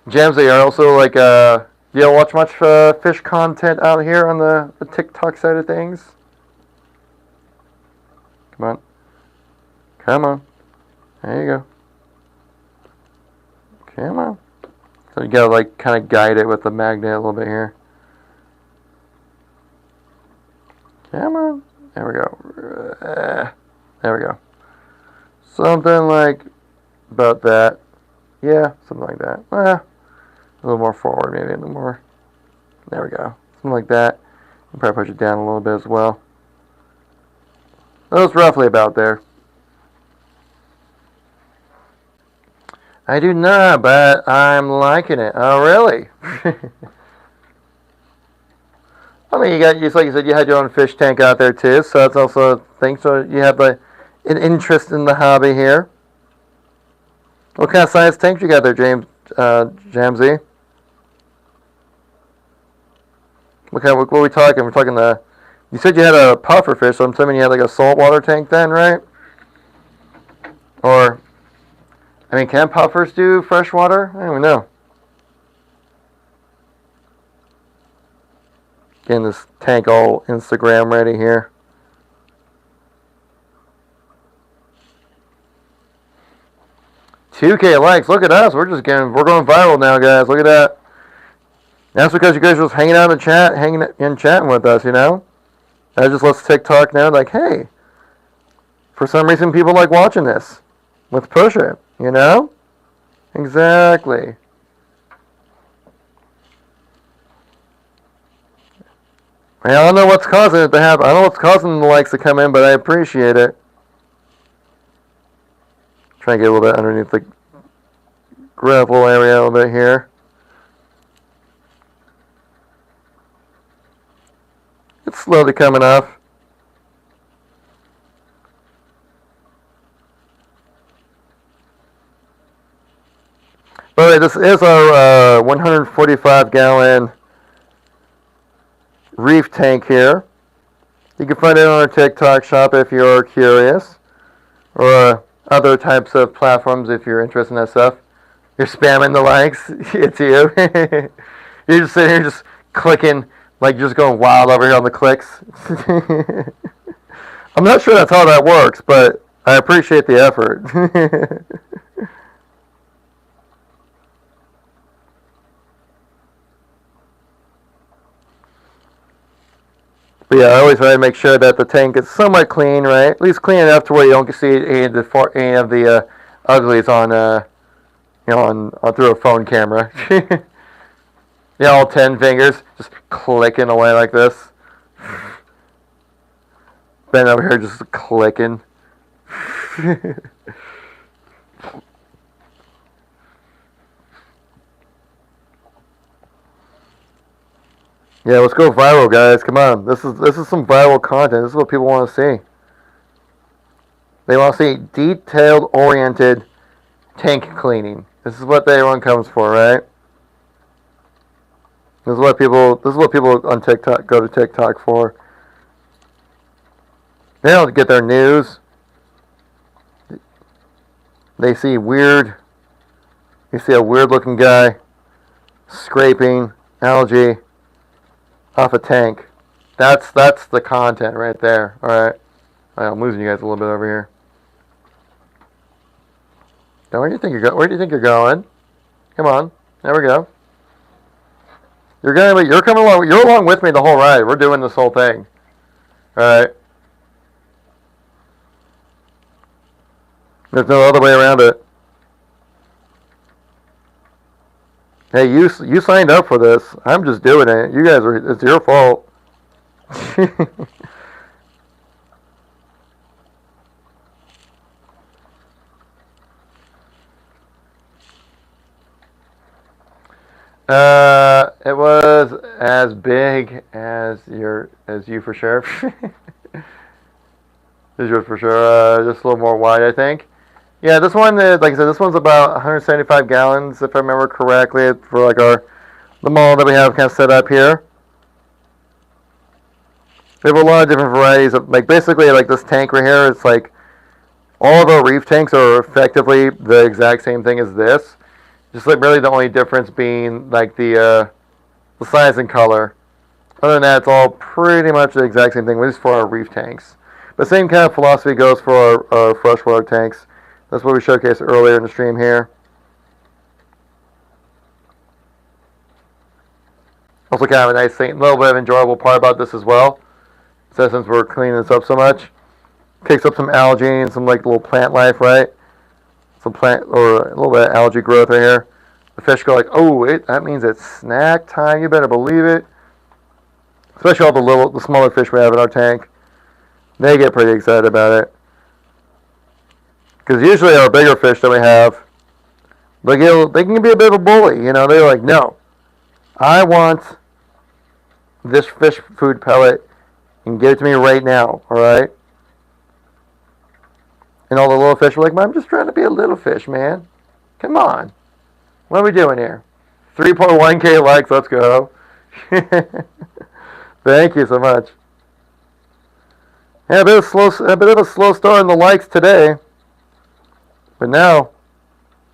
Jamsy, are also like, you don't watch much fish content out here on the TikTok side of things? Come on. Come on. There you go. Come on. So you gotta like kind of guide it with the magnet a little bit here. Come on. There we go. There we go. Something like about that. Yeah, something like that. A little more forward, maybe a little more. There we go. Something like that. I'll probably push it down a little bit as well. That was roughly about there. I do not, but I'm liking it. Oh, really? I mean, just like you said, you had your own fish tank out there too, so that's also a thing. So you have an interest in the hobby here. What kind of size tank you got there, Jamsy? What are we talking? We're talking you said you had a puffer fish, so I'm assuming you had like a saltwater tank then, right? Or, I mean, can puffers do freshwater? I don't even know. Getting this tank all Instagram ready here. $2K likes. Look at us. We're going viral now, guys. Look at that. That's because you guys are just hanging out in the chat, chatting with us, you know? That just lets TikTok know, like, hey, for some reason people like watching this. Let's push it, you know? Exactly. I don't know what's causing it to happen. I don't know what's causing the likes to come in, but I appreciate it. Try and get a little bit underneath the gravel area a little bit here. It's slowly coming off. By the way, this is our 145-gallon reef tank here. You can find it on our TikTok shop if you're curious, or other types of platforms if you're interested in that stuff. You're spamming the likes. It's you. You're just sitting here just clicking, like you're just going wild over here on the clicks. I'm not sure that's how that works, but I appreciate the effort. But yeah, I always try to make sure that the tank is somewhat clean, right? At least clean enough to where you don't see any of the uglies on, on through a phone camera. Yeah, all 10 fingers just clicking away like this. Ben over here just clicking. Yeah, let's go viral, guys. Come on. This is some viral content. This is what people want to see. They want to see detailed, oriented tank cleaning. This is what everyone comes for, right? This is what people. This is what people on TikTok go to TikTok for. They don't get their news. They see weird. You see a weird-looking guy scraping algae off a tank. That's the content right there. All right. I'm losing you guys a little bit over here. Now, where do you think you're going? Where do you think you're going? Come on. There we go. You're coming along. You're along with me the whole ride. We're doing this whole thing. All right. There's no other way around it. Hey, you signed up for this. I'm just doing it. You guys are. It's your fault. It was as big as you for sure. This was for sure. Just a little more wide, I think. Yeah, this one, like I said, this one's about 175 gallons, if I remember correctly, for like the mold that we have kind of set up here. We have a lot of different varieties of, like, basically, like this tank right here, it's like all of our reef tanks are effectively the exact same thing as this. Just like really the only difference being like the size and color. Other than that, it's all pretty much the exact same thing, at least for our reef tanks. The same kind of philosophy goes for our freshwater tanks. That's what we showcased earlier in the stream here. Also kind of a nice thing, a little bit of enjoyable part about this as well. So since we're cleaning this up so much, kicks up some algae and some like little plant life, right? Some plant or a little bit of algae growth right here. The fish go like, oh, that means it's snack time. You better believe it. Especially all the smaller fish we have in our tank. They get pretty excited about it. Because usually our bigger fish that we have, they can be a bit of a bully. You know, they're like, no, I want this fish food pellet and give it to me right now, all right? And all the little fish were like, I'm just trying to be a little fish, man. Come on. What are we doing here? 3.1K likes, let's go. Thank you so much. Yeah, a bit of a slow start in the likes today. But now,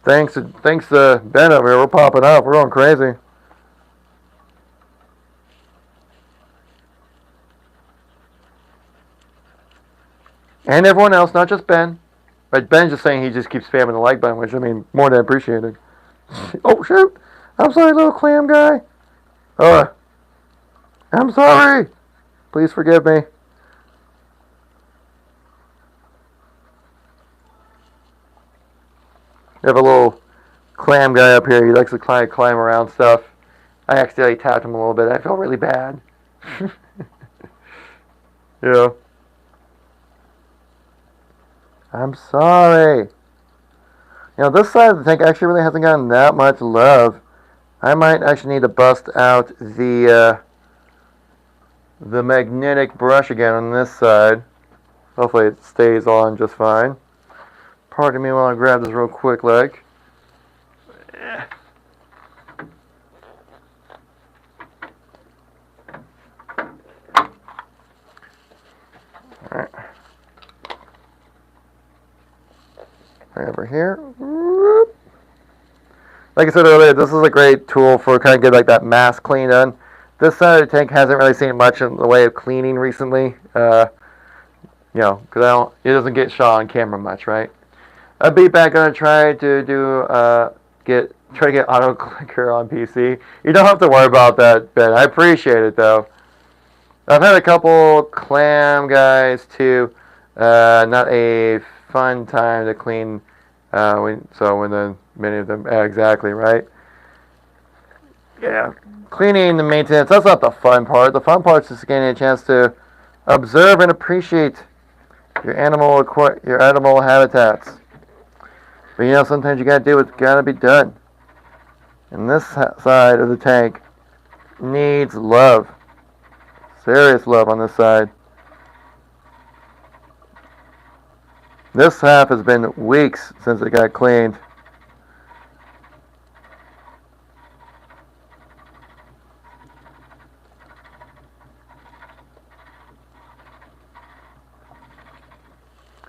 thanks to Ben over here, we're popping up. We're going crazy. And everyone else, not just Ben. But Ben's just saying he just keeps spamming the like button, which, I mean, more than appreciated. Oh, shoot. I'm sorry, little clam guy. I'm sorry. Please forgive me. We have a little clam guy up here. He likes to climb around stuff. I accidentally tapped him a little bit. I felt really bad. Yeah. I'm sorry. You know, this side of the tank actually really hasn't gotten that much love. I might actually need to bust out the magnetic brush again on this side. Hopefully it stays on just fine. Pardon me while I grab this real quick, like. Alright. Right over here. Like I said earlier, this is a great tool for kind of getting like that mass clean done. This side of the tank hasn't really seen much in the way of cleaning recently. You know, because it doesn't get shot on camera much, right? I'll be back gonna try to get auto clicker on PC. You don't have to worry about that, Ben. I appreciate it though. I've had a couple clam guys too. Not a fun time to clean. Many of them exactly right. Yeah, cleaning and maintenance. That's not the fun part. The fun part is just getting a chance to observe and appreciate your animal habitats. But you know, sometimes you gotta do what's gotta be done. And this side of the tank needs love. Serious love on this side. This half has been weeks since it got cleaned.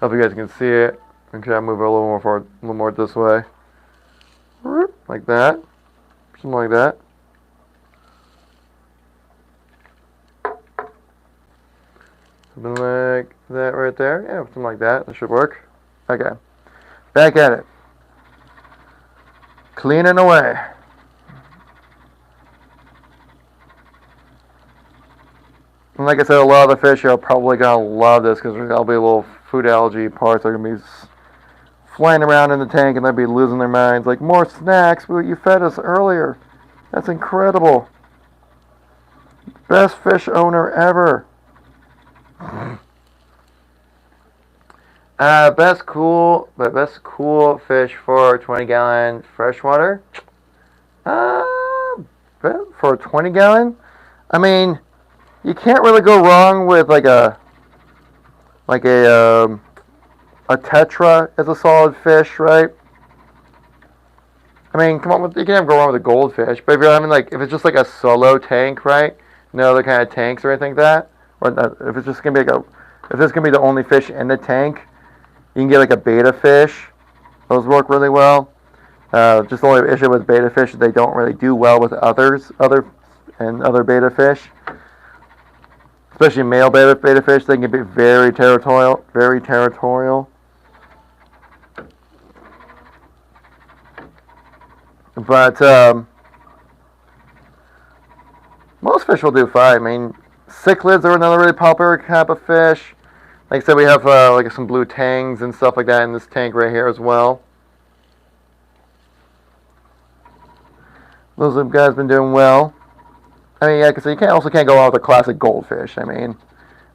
Hope you guys can see it. Make sure I move it a little more forward, a little more this way. Like that. Something like that. Something like that right there. Yeah, something like that. That should work. Okay. Back at it. Cleaning away. And like I said, a lot of the fish are probably going to love this because there'll be little food allergy parts that are going to be flying around in the tank and they'll be losing their minds. Like, more snacks, but you fed us earlier. That's incredible. Best fish owner ever. Best cool fish for 20-gallon freshwater. For a 20-gallon, I mean, you can't really go wrong with like a tetra as a solid fish, right? I mean, come on, you can't go wrong with a goldfish. But if you're having if it's just like a solo tank, right? No other kind of tanks or anything like that, or if it's just gonna be if it's gonna be the only fish in the tank, you can get like a beta fish. Those work really well. Just the only issue with beta fish is they don't really do well with other beta fish. Especially male beta fish, they can be very territorial. But most fish will do fine. I mean, cichlids are another really popular type of fish. Like I said, we have some blue tangs and stuff like that in this tank right here as well. Those guys have been doing well. I mean, yeah, because you also can't go out with a classic goldfish. I mean,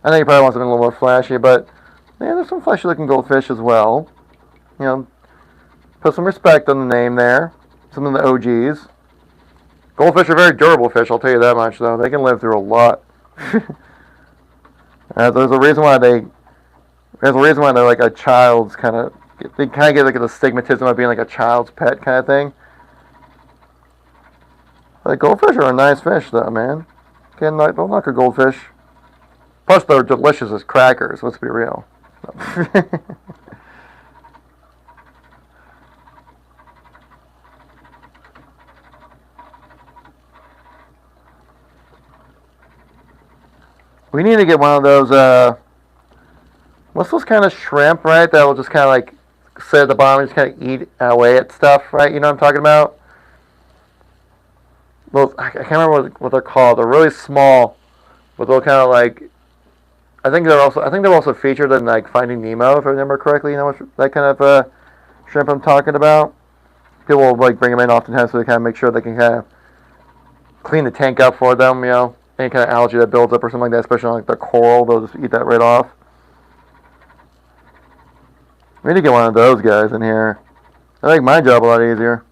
I know you probably want something a little more flashy, but yeah, there's some flashy looking goldfish as well. You know, put some respect on the name there. Some of the OGs. Goldfish are very durable fish, I'll tell you that much, though. They can live through a lot. There's a reason why they're like a child's kind of. They kind of get like the stigmatism of being like a child's pet kind of thing. Like, goldfish are a nice fish, though, man. Don't knock a goldfish. Plus, they're delicious as crackers. Let's be real. We need to get one of those, what's those kind of shrimp, right? That will just kind of like sit at the bottom and just kind of eat away at stuff, right? You know what I'm talking about? Those, I can't remember what they're called. They're really small, but they'll kind of like. I think they're also featured in like Finding Nemo, if I remember correctly. You know what that kind of shrimp I'm talking about? People will like bring them in oftentimes so they kind of make sure they can kind of clean the tank up for them. You know, any kind of algae that builds up or something like that, especially on like the coral, they'll just eat that right off. We need to get one of those guys in here. That make my job a lot easier.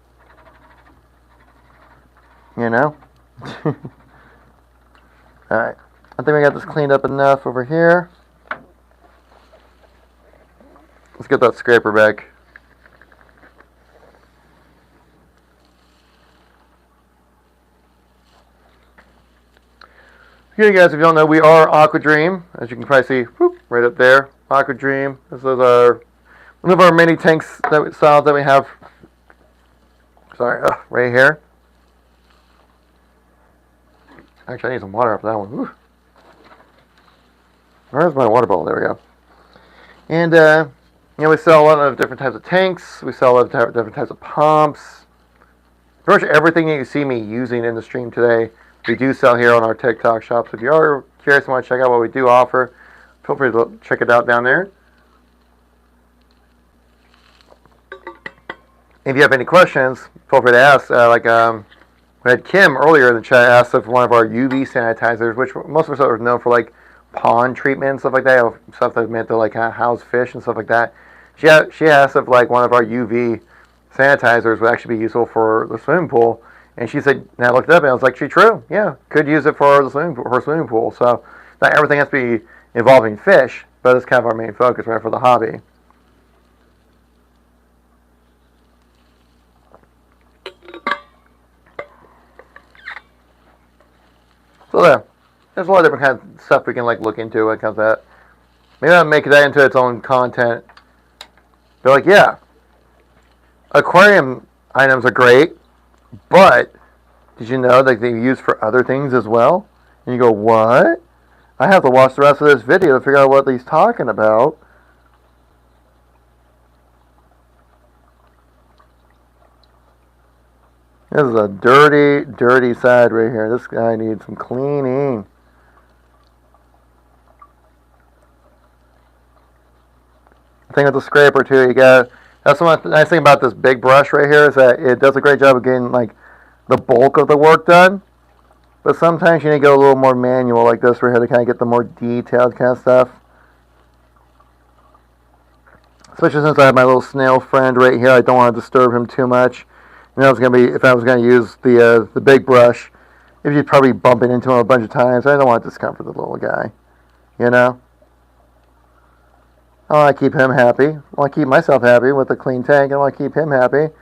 You know? Alright. I think we got this cleaned up enough over here. Let's get that scraper back. Okay, guys, if you don't know, we are Aquadream. As you can probably see, whoop, right up there. Aquadream. This is one of our mini tanks styles that we have. Sorry, right here. Actually, I need some water after that one. Whew. Where's my water bottle? There we go. And, we sell a lot of different types of tanks. We sell a lot of different types of pumps. Pretty much everything that you see me using in the stream today, we do sell here on our TikTok shop. So if you are curious and want to check out what we do offer, feel free to check it out down there. If you have any questions, feel free to ask. We had Kim earlier in the chat asked if one of our UV sanitizers, which most of us are known for like pond treatment and stuff like that, stuff that's meant to like house fish and stuff like that. She asked if like one of our UV sanitizers would actually be useful for the swimming pool, and she said, and I looked it up and I was like, true, yeah, could use it for the swimming pool. So not everything has to be involving fish, but it's kind of our main focus, right, for the hobby. So there's a lot of different kinds of stuff we can like look into when it comes to that. Maybe I'll make that into its own content. They're like, yeah, aquarium items are great, but did you know that they're used for other things as well? And you go, what? I have to watch the rest of this video to figure out what he's talking about. This is a dirty, dirty side right here. This guy needs some cleaning. The thing with the scraper too, that's the nice thing about this big brush right here is that it does a great job of getting like the bulk of the work done. But sometimes you need to go a little more manual like this right here to kind of get the more detailed kind of stuff. Especially since I have my little snail friend right here, I don't want to disturb him too much. You know, if I was going to use the big brush, if you'd probably bump into him a bunch of times, I don't want to discomfort the little guy. You know? I want to keep him happy. I want to keep myself happy with a clean tank. I want to keep him happy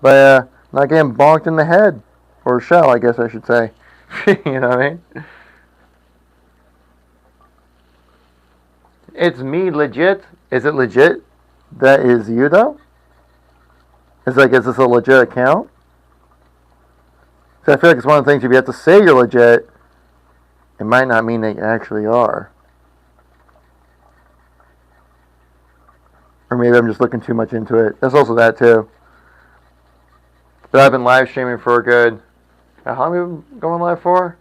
by not getting bonked in the head. Or shell, I guess I should say. You know what I mean? It's me legit. Is it legit? That is you though? It's like, is this a legit account? So I feel like it's one of the things, if you have to say you're legit, it might not mean that you actually are. Or maybe I'm just looking too much into it. There's also that too. But I've been live streaming for a good, how long have we been going live for?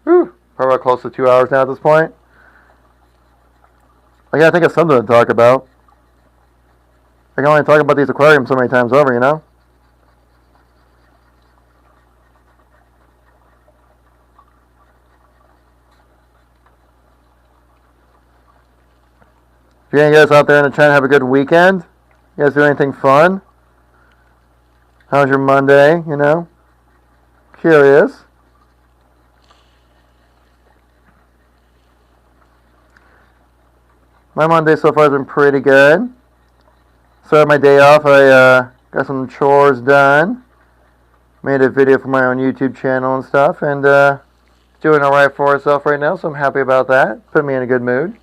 Whew, probably close to 2 hours now at this point. I gotta think of something to talk about. I can only talk about these aquariums so many times over, you know? If you guys out there and trying to have a good weekend, you guys do anything fun? How's your Monday, you know? Curious. My Monday so far has been pretty good. Started my day off, I got some chores done. Made a video for my own YouTube channel and stuff, and doing alright for herself right now, so I'm happy about that. Put me in a good mood.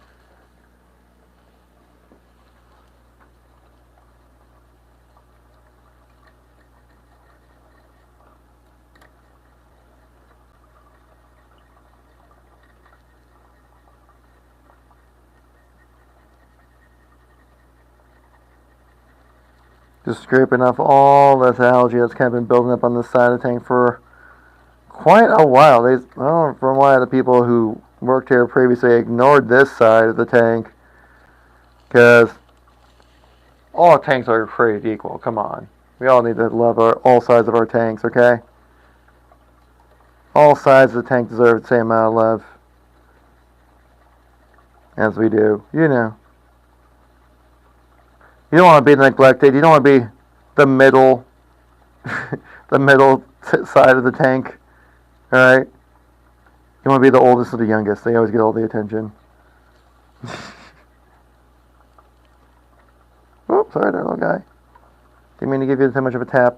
Just scraping off all this algae that's kind of been building up on this side of the tank for quite a while. From why the people who worked here previously ignored this side of the tank, because all tanks are created equal. Come on. We all need to love all sides of our tanks, okay? All sides of the tank deserve the same amount of love as we do. You know. You don't want to be neglected. You don't want to be the middle, side of the tank. All right. You want to be the oldest or the youngest. They always get all the attention. Oops, sorry there, little guy. Didn't mean to give you too much of a tap.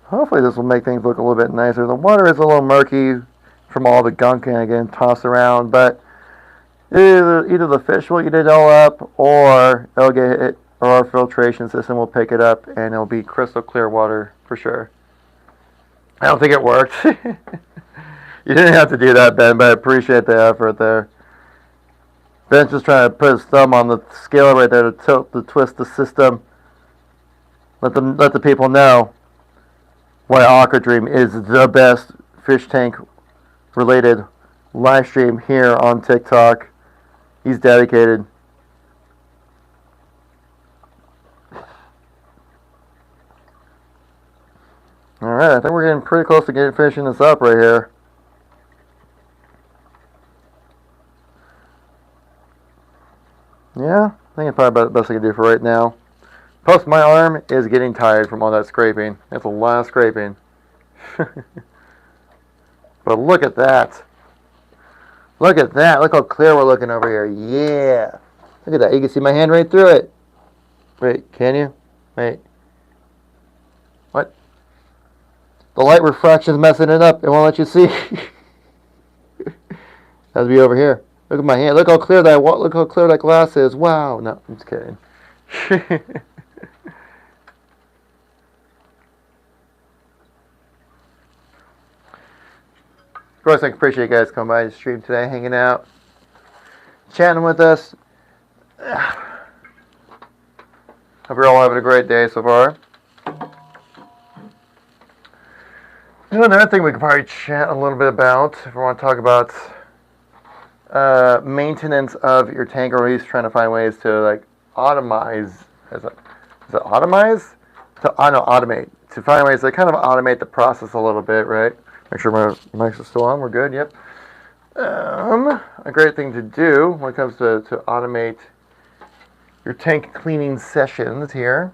Hopefully this will make things look a little bit nicer. The water is a little murky from all the gunk and again tossed around, but either the fish will eat it all up, or it'll get it, or our filtration system will pick it up, and it'll be crystal clear water for sure. I don't think it worked. You didn't have to do that, Ben, but I appreciate the effort there. Ben's just trying to put his thumb on the scale right there to twist the system. Let the people know why Aquadream is the best fish tank related live stream here on TikTok. He's dedicated. Alright, I think we're getting pretty close to finishing this up right here. Yeah, I think it's probably about the best I can do for right now. Plus, my arm is getting tired from all that scraping. That's a lot of scraping. But look at that. Look at that. Look how clear we're looking over here. Yeah. Look at that. You can see my hand right through it. Wait, can you? Wait. What? The light refraction's messing it up. It won't let you see. Has to be over here. Look at my hand. Look how clear that. Look how clear that glass is. Wow. No, I'm just kidding. Of course, I appreciate you guys coming by the stream today, hanging out, chatting with us. Hope you're all having a great day so far. Another thing we could probably chat a little bit about, if we want to talk about maintenance of your tank, or at least trying to find ways to like automize. Is it automize? Automate. To find ways to kind of automate the process a little bit, right? Make sure my mics are still on. We're good. Yep. A great thing to do when it comes to automate your tank cleaning sessions here.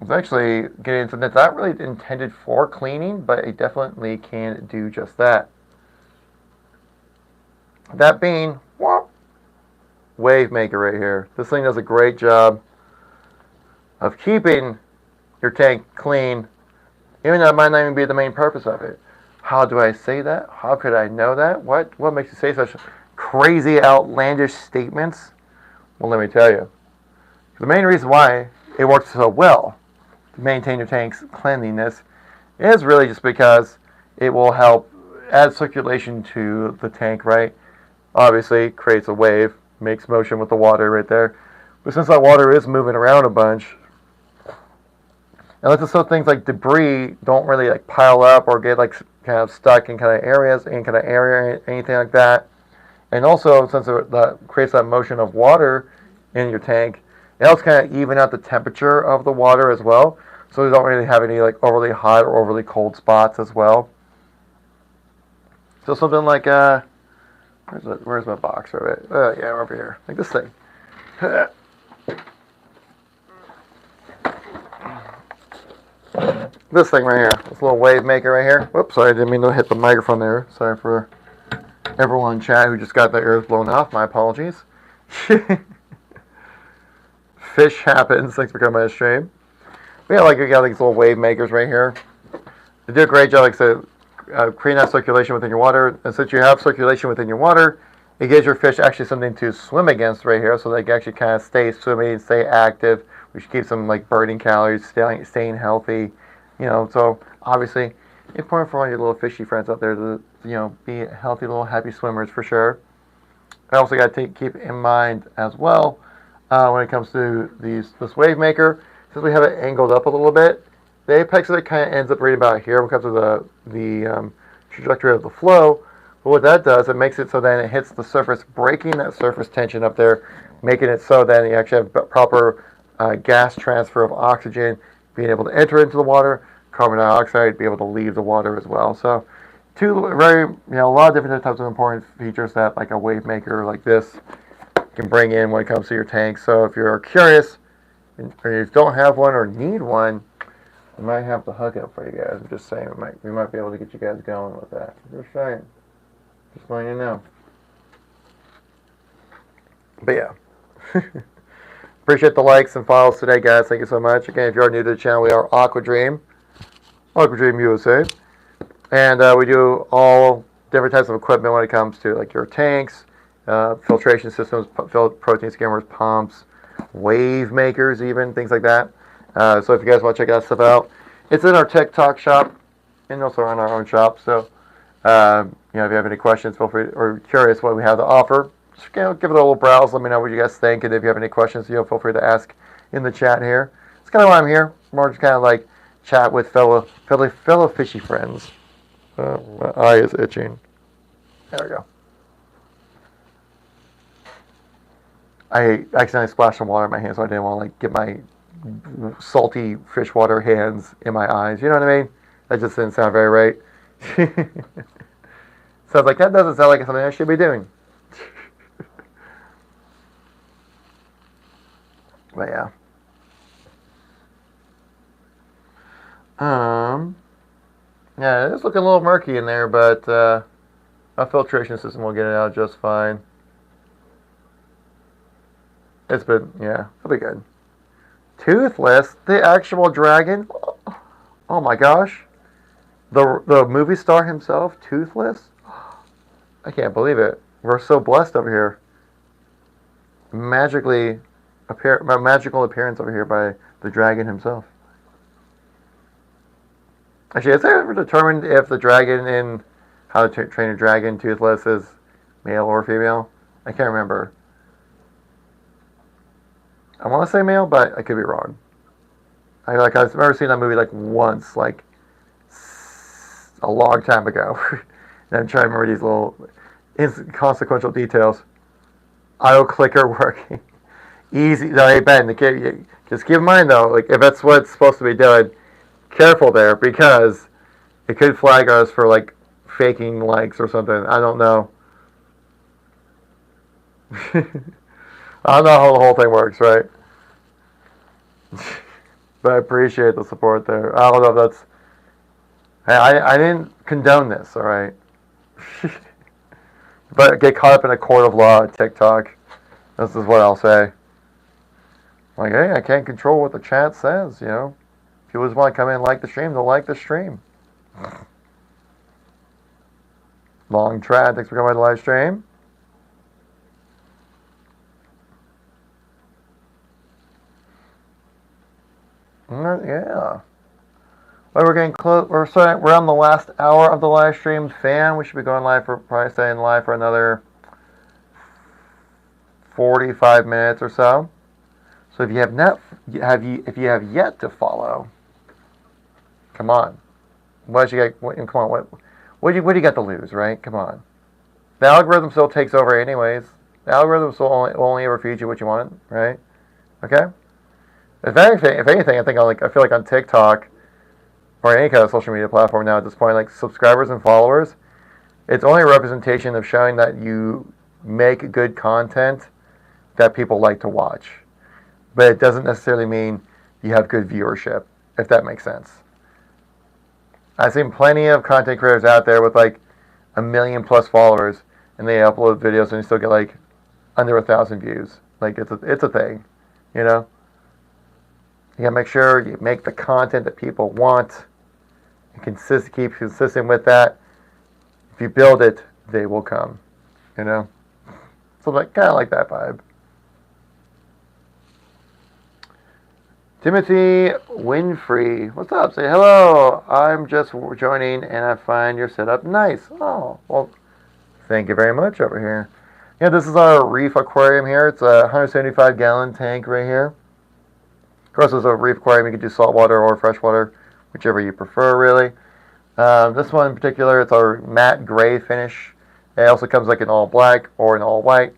It's actually getting something that's not really intended for cleaning, but it definitely can do just that. That being, Wave Maker right here. This thing does a great job of keeping your tank clean, even though it might not even be the main purpose of it. How do I say that? How could I know that? What makes you say such crazy, outlandish statements? Well, let me tell you. The main reason why it works so well to maintain your tank's cleanliness is really just because it will help add circulation to the tank, right? Obviously, creates a wave, makes motion with the water right there. But since that water is moving around a bunch, and let's so things like debris don't really like pile up or get like kind of stuck in kind of areas, any kind of area, anything like that. And also, since that creates that motion of water in your tank, it helps kind of even out the temperature of the water as well. So you don't really have any like overly hot or overly cold spots as well. So something like where's my box of it? Yeah, over here, like this thing. This thing right here, this little wave maker right here. Whoops, sorry, I didn't mean to hit the microphone there. Sorry for everyone in chat who just got their ears blown off. My apologies. Fish happens. Thanks for coming by the stream. We got these little wave makers right here. They do a great job, like I said, creating that circulation within your water. And since you have circulation within your water, it gives your fish actually something to swim against right here, so they can actually kind of stay swimming, stay active, which keeps them like burning calories, staying healthy. So obviously important for all your little fishy friends out there to be healthy little happy swimmers for sure. I also got to keep in mind as well when it comes to this wave maker, since we have it angled up a little bit, the apex of it kind of ends up right about here when it comes to the trajectory of the flow. But what that does, it makes it so then it hits the surface, breaking that surface tension up there, making it so that you actually have proper gas transfer of oxygen, being able to enter into the water, carbon dioxide, be able to leave the water as well. So a lot of different types of important features that like a wave maker like this can bring in when it comes to your tank. So if you're curious or you don't have one or need one, we might have to hook it up for you guys. I'm just saying we might be able to get you guys going with that. Just saying. Just letting you know. But yeah. Appreciate the likes and follows today, guys. Thank you so much. Again, if you are new to the channel, we are Aquadream USA. And we do all different types of equipment when it comes to like your tanks, filtration systems, protein skimmers, pumps, wave makers, even things like that. So if you guys want to check that stuff out, it's in our TikTok shop and also on our own shop. So if you have any questions, feel free, or curious what we have to offer, just give it a little browse. Let me know what you guys think, and if you have any questions, feel free to ask in the chat here. It's kind of why I'm here. More just kind of like chat with fellow fishy friends. My eye is itching. There we go. I accidentally splashed some water in my hands, so I didn't want to like get my salty freshwater hands in my eyes. You know what I mean? That just didn't sound very right. Sounds like that doesn't sound like something I should be doing. But yeah. Yeah, it's looking a little murky in there, but our filtration system will get it out just fine. It'll be good. Toothless, the actual dragon. Oh my gosh. The movie star himself, Toothless? I can't believe it. We're so blessed over here. Magical appearance over here by the dragon himself. Actually, is it ever determined if the dragon in How to Train a Dragon Toothless is male or female? I can't remember. I want to say male, but I could be wrong. I've never seen that movie like once, like a long time ago. And I'm trying to remember these little inconsequential details. Auto clicker working. Easy. No, hey Ben, just keep in mind though, like if that's what it's supposed to be doing, careful there because it could flag us for like faking likes or something. I don't know. I don't know how the whole thing works, right? But I appreciate the support there. I don't know if that's. I didn't condone this, all right. But get caught up in a court of law at TikTok. This is what I'll say. Like, hey, I can't control what the chat says, you know. If you just want to come in and like the stream, they'll like the stream. Long Trad, thanks for coming by the live stream. Yeah. Well, we're getting close. We're on the last hour of the live stream. We should be going live probably staying live for another 45 minutes or so. So if you if you have yet to follow, come on. What you got? Come on. What do you got to lose, right? Come on. The algorithm still takes over anyways. The algorithm will only ever feed you what you want, right? Okay. If anything, I feel like on TikTok or any kind of social media platform now at this point, like subscribers and followers, it's only a representation of showing that you make good content that people like to watch. But it doesn't necessarily mean you have good viewership, if that makes sense. I've seen plenty of content creators out there with like 1 million plus followers, and they upload videos and you still get like under 1,000 views. Like it's a thing, you know. You gotta make sure you make the content that people want, and keep consistent with that. If you build it, they will come, you know. So kind of like that vibe. Timothy Winfrey, what's up? Say hello. I'm just joining and I find your setup nice. Oh, well, thank you very much over here. Yeah, this is our reef aquarium here. It's a 175-gallon tank right here. Of course, it's a reef aquarium. You can do saltwater or freshwater, whichever you prefer, really. This one in particular, it's our matte gray finish. It also comes like in all black or in all white.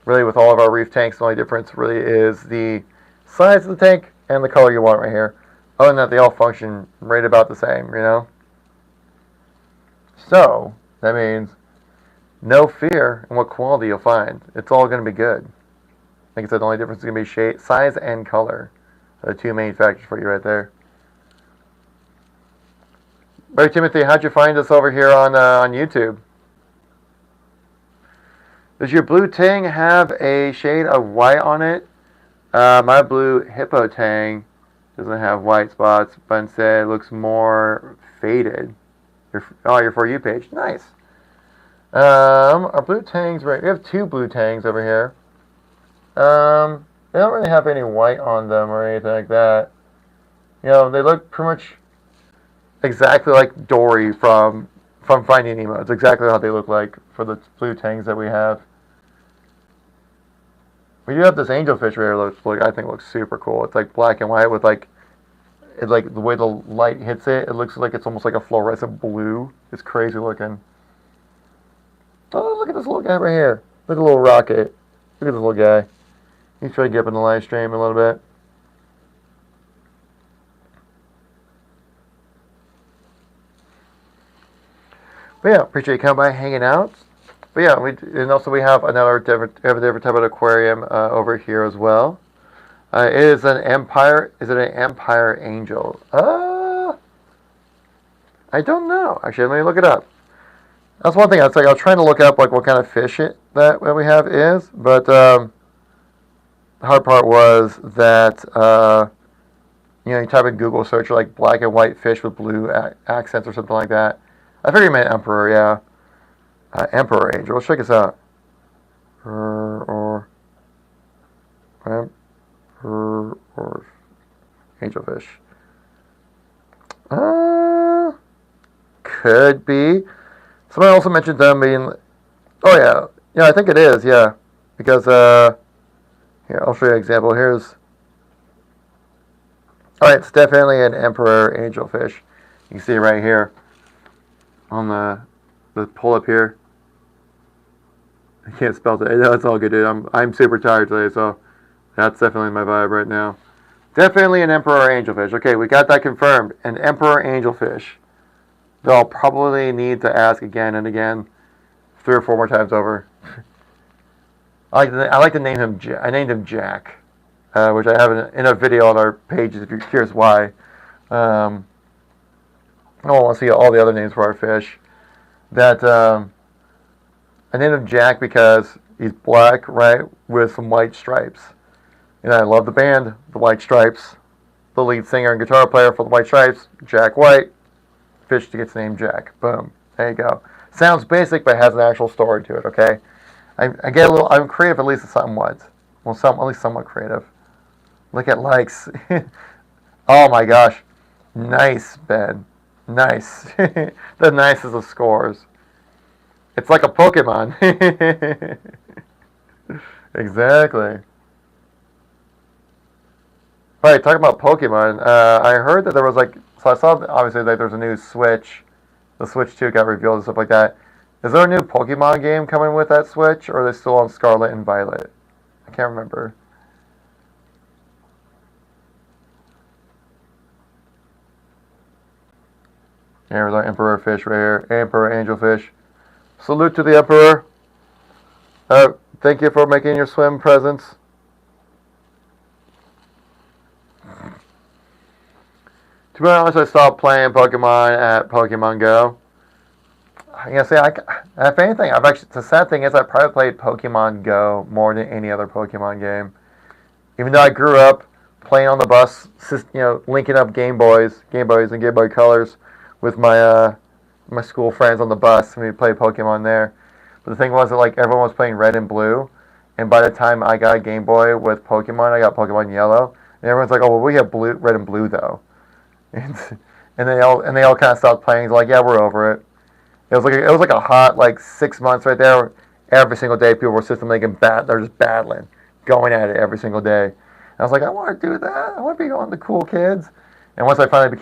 Really, with all of our reef tanks, the only difference really is the size of the tank and the color you want right here. Other than that, they all function right about the same, you know? So, that means no fear in what quality you'll find. It's all going to be good. Like I said, the only difference is going to be shape, size and color. The two main factors for you right there. All right, Timothy, how'd you find us over here on YouTube? Does your blue tang have a shade of white on it? My blue hippo tang doesn't have white spots, but instead it looks more faded. Your For You page. Nice. Our blue tangs, right? We have 2 blue tangs over here. They don't really have any white on them or anything like that. You know, they look pretty much exactly like Dory from Finding Nemo. It's exactly how they look like for the blue tangs that we have. We do have this angelfish right here. I think looks super cool. It's like black and white with like the way the light hits it. It looks like it's almost like a fluorescent blue. It's crazy looking. Oh, look at this little guy right here. Look at the little rocket. Look at this little guy. He's trying to get up in the live stream a little bit. But yeah, appreciate you coming by, hanging out. But yeah, we have another different type of aquarium over here as well. It is an Empire. Is it an Empire Angel? I don't know. Actually, let me look it up. That's one thing. I was trying to look up like what kind of fish that we have is, but the hard part was that you type in Google search like black and white fish with blue accents or something like that. I figured you meant emperor, yeah. Emperor angel. Let's check this out. Or angelfish. Could be. Somebody also mentioned them being. Oh yeah, I think it is. Yeah, because here I'll show you an example. Here's. All right, it's definitely an emperor angelfish. You can see it right here on the pull up here. I can't spell it. No, it's all good, dude. I'm super tired today, so that's definitely my vibe right now. Definitely an emperor angelfish. Okay, we got that confirmed. An emperor angelfish. Though I'll probably need to ask again and again, 3 or 4 more times over. I like to name him. I named him Jack, which I have in a video on our pages if you're curious why. I don't want to see all the other names for our fish. That I named him Jack because he's black, right, with some white stripes. And I love the band, the White Stripes. The lead singer and guitar player for the White Stripes, Jack White. Fish gets named Jack. Boom. There you go. Sounds basic, but has an actual story to it. Okay. I get a little. I'm creative, at least somewhat. Well, at least somewhat creative. Look at likes. Oh my gosh. Nice, Ben. Nice. The nicest of scores. It's like a Pokemon. Exactly. Right, talking about Pokemon, I heard that there was so I saw obviously there's a new Switch. The Switch 2 got revealed and stuff like that. Is there a new Pokemon game coming with that Switch, or are they still on Scarlet and Violet? I can't remember. Here's our Emperor fish right here. Emperor angelfish. Salute to the Emperor. Thank you for making your swim presence. To be honest, I stopped playing Pokemon at Pokemon Go. I gotta say, if anything, the sad thing is I probably played Pokemon Go more than any other Pokemon game. Even though I grew up playing on the bus, linking up Game Boys and Game Boy Colors with my my school friends on the bus, and we played Pokemon there. But the thing was that everyone was playing Red and Blue, and by the time I got a Game Boy with Pokemon, I got Pokemon Yellow, and everyone's like, "Oh, well, we have Red and Blue though." And they all kind of stopped playing. It's like, yeah, we're over it. It was like a hot 6 months right there. Every single day, people were systematically they're just battling, going at it every single day. And I was like, I want to do that. I want to be on the cool kids. And once I finally became